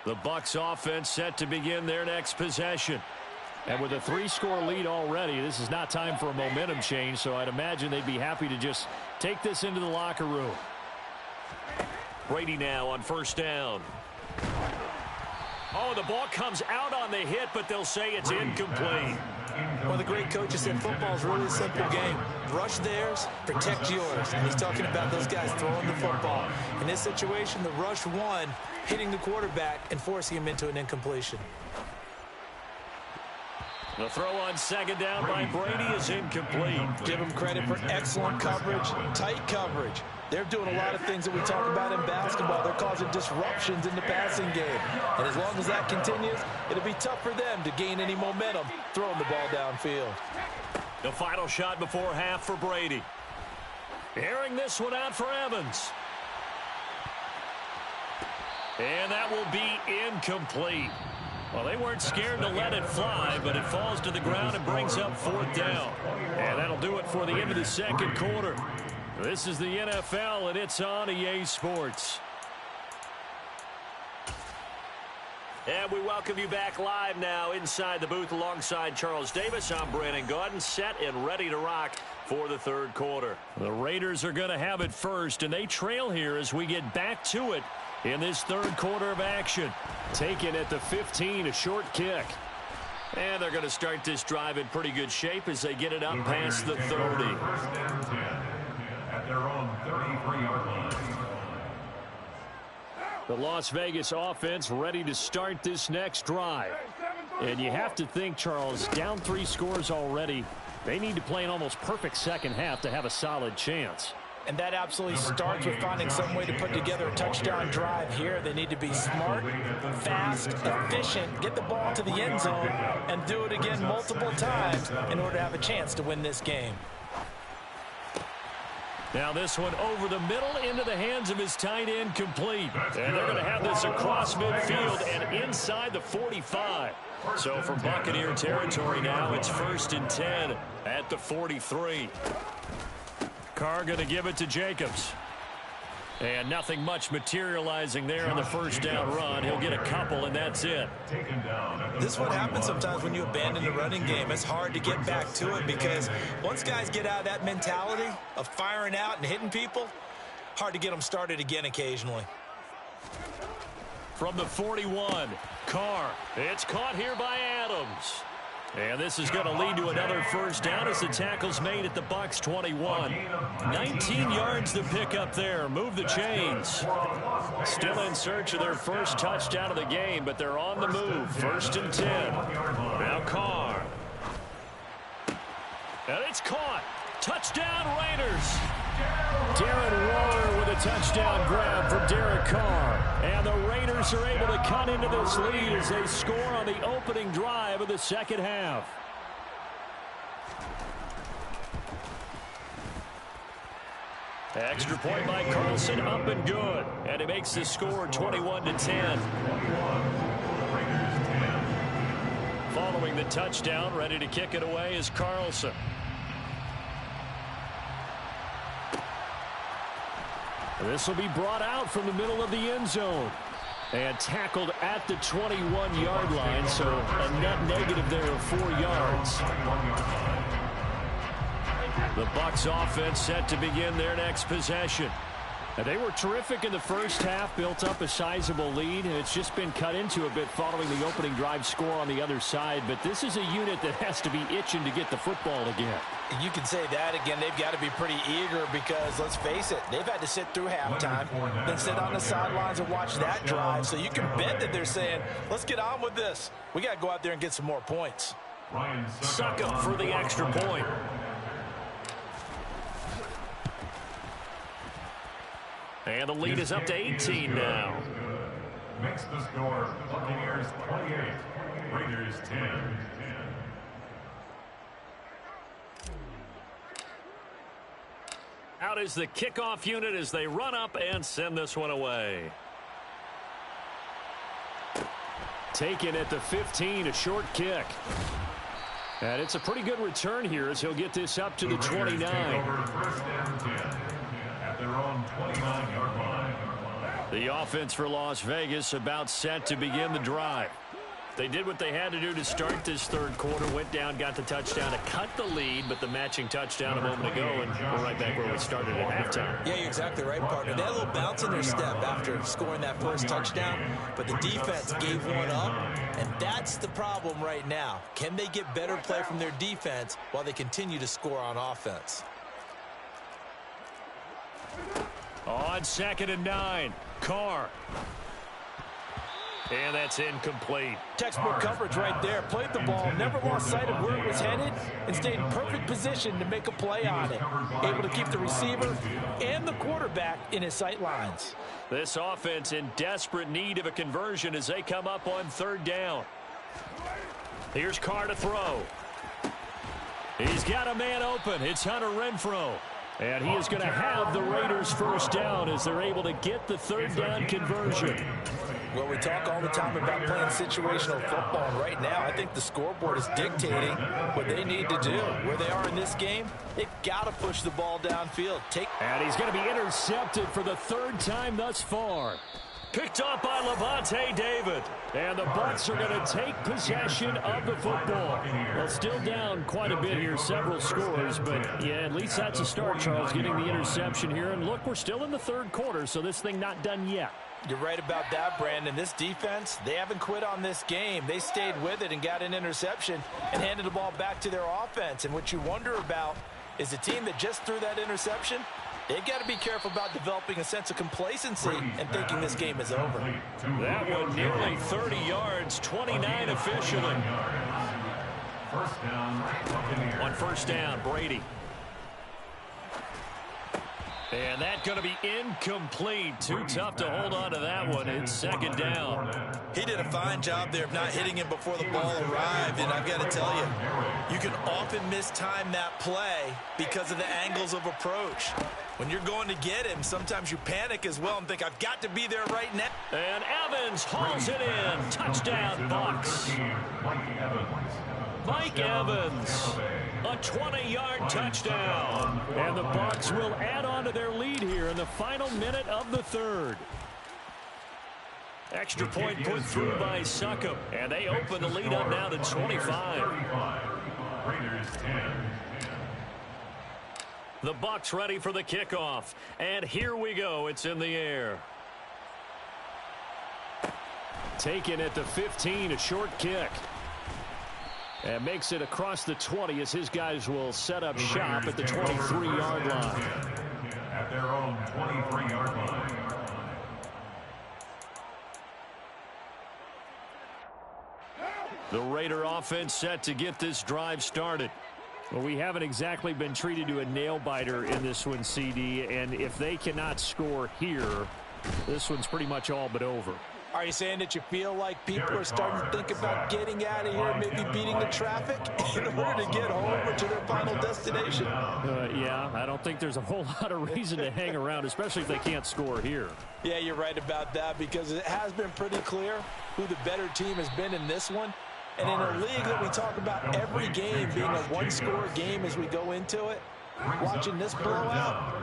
The Bucs offense set to begin their next possession. And with a 3-score lead already, this is not time for a momentum change, so I'd imagine they'd be happy to just take this into the locker room. Brady now on first down. Oh, the ball comes out on the hit, but they'll say it's incomplete. One of the great coaches said football's a really simple game. Rush theirs, protect yours. And he's talking about those guys throwing the football. In this situation, the rush won, hitting the quarterback and forcing him into an incompletion. The throw on second down by Brady is incomplete. Give him credit for excellent coverage, tight coverage. They're doing a lot of things that we talk about in basketball. They're causing disruptions in the passing game. And as long as that continues, it'll be tough for them to gain any momentum throwing the ball downfield. The final shot before half for Brady. Airing this one out for Evans. And that will be incomplete. Well, they weren't scared to let it fly, but it falls to the ground and brings up fourth down. And that'll do it for the end of the second quarter. This is the NFL, and it's on EA Sports. And we welcome you back live now inside the booth alongside Charles Davis. I'm Brandon Gaudin, set and ready to rock for the third quarter. The Raiders are going to have it first, and they trail here as we get back to it in this third quarter of action. Taken at the 15, a short kick. And they're going to start this drive in pretty good shape as they get it up past the 30. First down 10 at their own 33-yard line. The Las Vegas offense ready to start this next drive. And you have to think, Charles, down 3 scores already. They need to play an almost perfect second half to have a solid chance. And that absolutely starts with finding some way to put together a touchdown drive here. They need to be smart, fast, efficient, get the ball to the end zone, and do it again multiple times in order to have a chance to win this game. Now this one over the middle into the hands of his tight end complete. And they're going to have this across midfield and inside the 45. So from Buccaneer territory now, it's 1st and 10 at the 43. Carr going to give it to Jacobs. And nothing much materializing there on the first down run. He'll get a couple, and that's it. This is what happens sometimes when you abandon the running game. It's hard to get back to it because once guys get out of that mentality of firing out and hitting people, hard to get them started again occasionally. From the 41, Carr. It's caught here by Adams. And this is going to lead to another first down as the tackle's made at the Bucs 21. 19 yards to pick up there. Move the chains. Still in search of their first touchdown of the game, but they're on the move. 1st and 10. Now Carr. And it's caught. Touchdown Raiders. Darren Waller with a touchdown grab for Derek Carr. And the Raiders are able to cut into this lead as they score on the opening drive of the second half. Extra point by Carlson, up and good. And it makes the score 21-10. Following the touchdown, ready to kick it away is Carlson. This will be brought out from the middle of the end zone. And tackled at the 21-yard line, so a net negative there of 4 yards. The Bucs offense set to begin their next possession. And they were terrific in the first half, built up a sizable lead, and it's just been cut into a bit following the opening drive score on the other side. But this is a unit that has to be itching to get the football again. You can say that again. They've got to be pretty eager because, let's face it, they've had to sit through halftime, then sit on the sidelines and watch that drive. So you can bet that they're saying, let's get on with this. We got to go out there and get some more points. Succop for the extra point. And the lead is up to 18 now. makes the score Buccaneers 28, Raiders 10. Out is the kickoff unit as they run up and send this one away. Taken at the 15, a short kick. And it's a pretty good return here as he'll get this up to the 29. First and 10 at their own 29-yard line. The offense for Las Vegas about set to begin the drive. They did what they had to do to start this third quarter, went down, got the touchdown to cut the lead, but the matching touchdown a moment ago, and we're right back where we started at halftime. Yeah, you're exactly right, partner. They had a little bounce in their step after scoring that first touchdown, but the defense gave one up, and that's the problem right now. Can they get better play from their defense while they continue to score on offense? On 2nd and 9, Carr. And that's incomplete. Textbook coverage right there. Played the ball, never lost sight of where it was headed, and stayed in perfect position to make a play on it. Able to keep the receiver and the quarterback in his sight lines. This offense in desperate need of a conversion as they come up on 3rd down. Here's Carr to throw. He's got a man open. It's Hunter Renfrow. And he is going to have the Raiders first down as they're able to get the 3rd down conversion. Well, we talk all the time about playing situational football, and right now I think the scoreboard is dictating what they need to do. Where they are in this game, they've got to push the ball downfield. And he's going to be intercepted for the 3rd time thus far. Picked up by Levante David. And the Bucs are going to take possession of the football. Well, still down quite a bit here, several scores, but yeah, at least that's a start, Charles, getting the interception here. And look, we're still in the 3rd quarter, so this thing not done yet. You're right about that, Brandon. This defense, they haven't quit on this game. They stayed with it and got an interception and handed the ball back to their offense. And what you wonder about is the team that just threw that interception, they've got to be careful about developing a sense of complacency and thinking this game is over. That one nearly 30 yards, 29 officially. First down, On 1st down, Brady. And that's going to be incomplete. Too tough to hold on to that one. It's 2nd down. He did a fine job there of not hitting him before the ball arrived, and I've got to tell you, you can often mistime that play because of the angles of approach. When you're going to get him, sometimes you panic as well and think, I've got to be there right now. And Evans hauls it in. Touchdown, Bucs. Mike Evans, a 20-yard touchdown. And the Bucs will add on to their lead here in the final minute of the 3rd. Extra point put through by Succop. And they open the lead up now to 25. Raiders 10. The Bucs ready for the kickoff. And here we go. It's in the air. Taken at the 15, a short kick. And makes it across the 20 as his guys will set up shop at the 23-yard line. At their own 23-yard line. The Raider offense set to get this drive started. Well, we haven't exactly been treated to a nail-biter in this one, CD, and if they cannot score here, this one's pretty much all but over. Are you saying that you feel like people are starting to think about getting out of here, maybe beating the traffic in order to get home or to their final destination? Yeah, I don't think there's a whole lot of reason to hang around, especially if they can't score here. Yeah, you're right about that because it has been pretty clear who the better team has been in this one. And in a league that we talk about every game being a one-score game as we go into it, watching this blowout,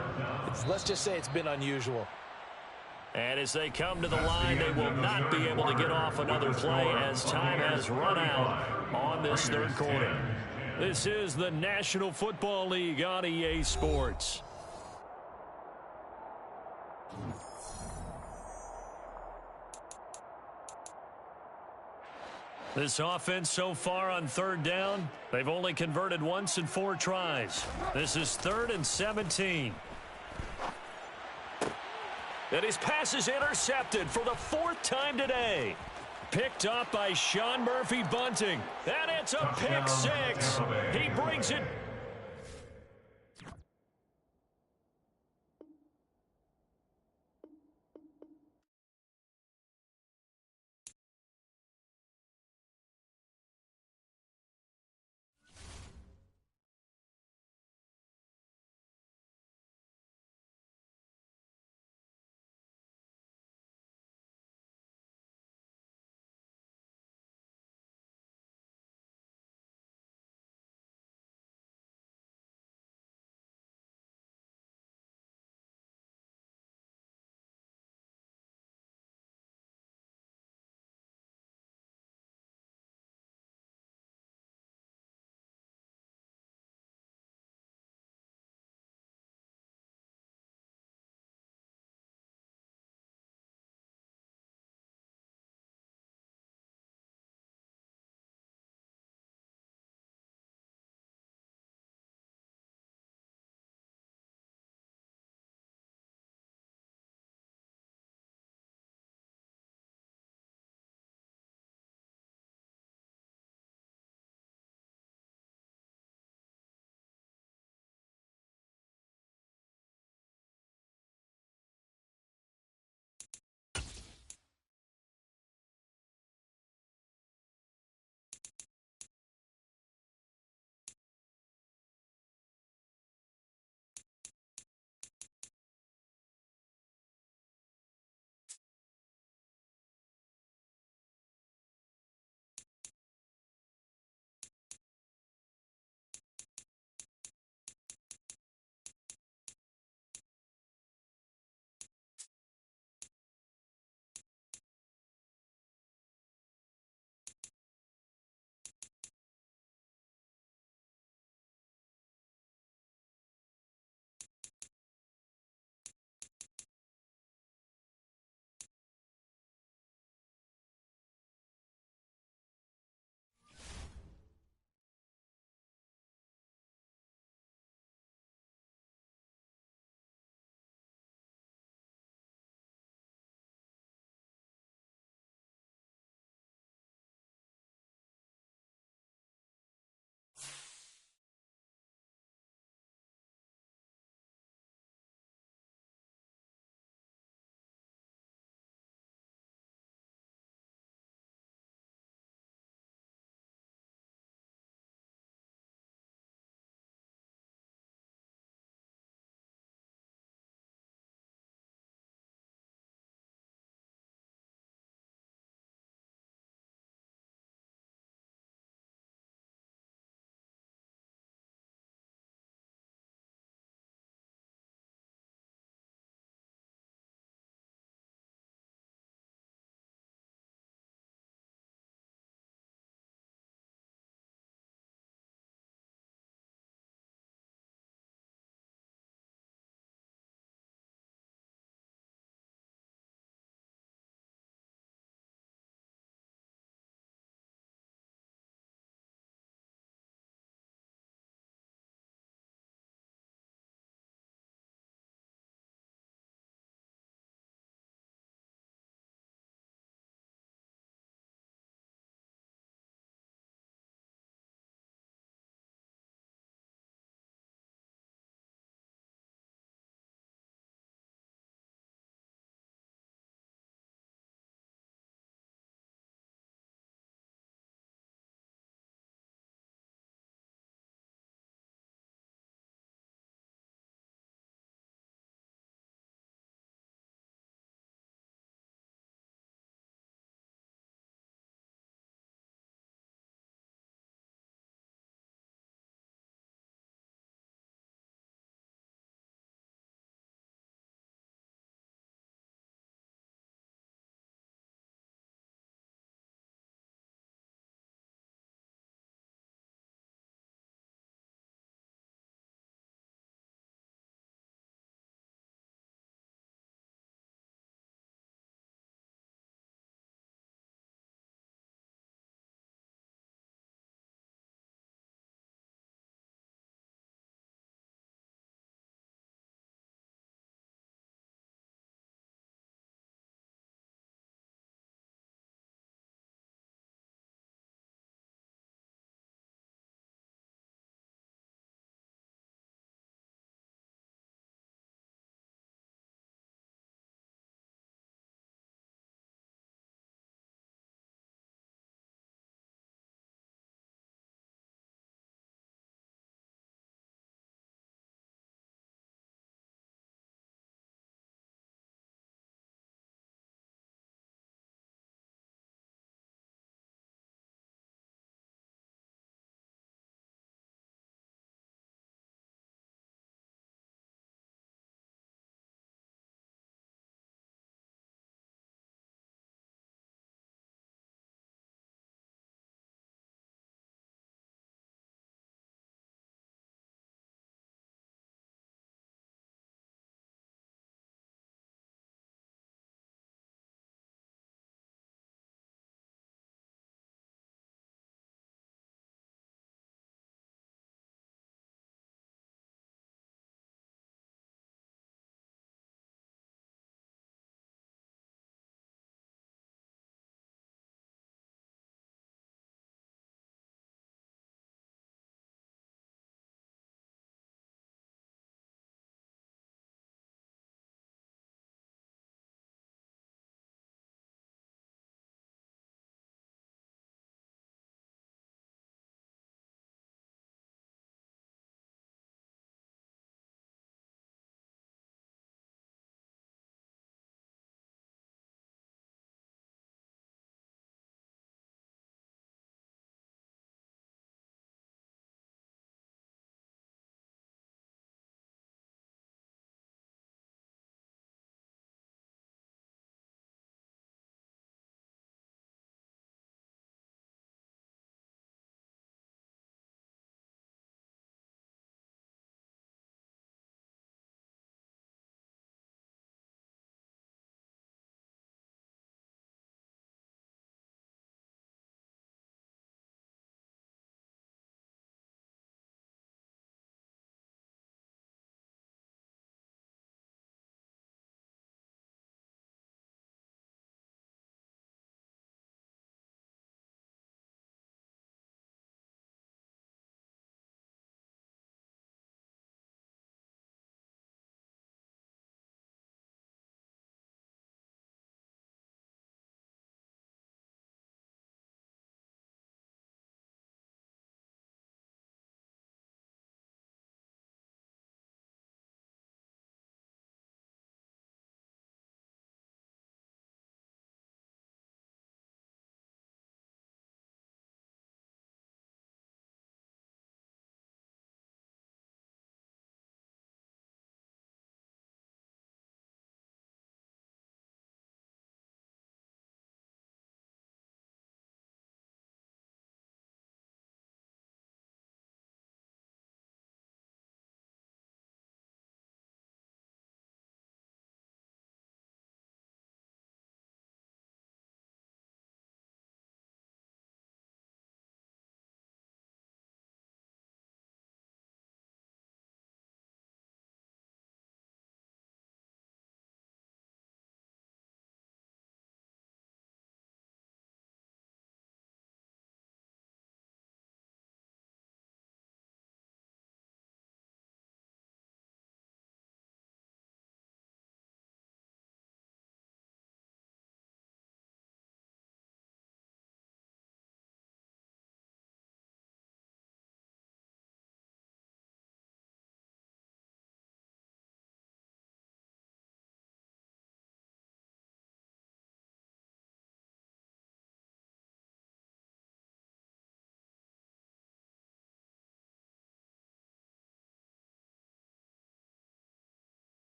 let's just say it's been unusual. And as they come to the line, they will not be able to get off another play as time has run out on this 3rd quarter. This is the National Football League on EA Sports. This offense so far on 3rd down, they've only converted once in 4 tries. This is 3rd and 17. And his pass is intercepted for the 4th time today. Picked up by Sean Murphy-Bunting. And it's a pick 6. He brings it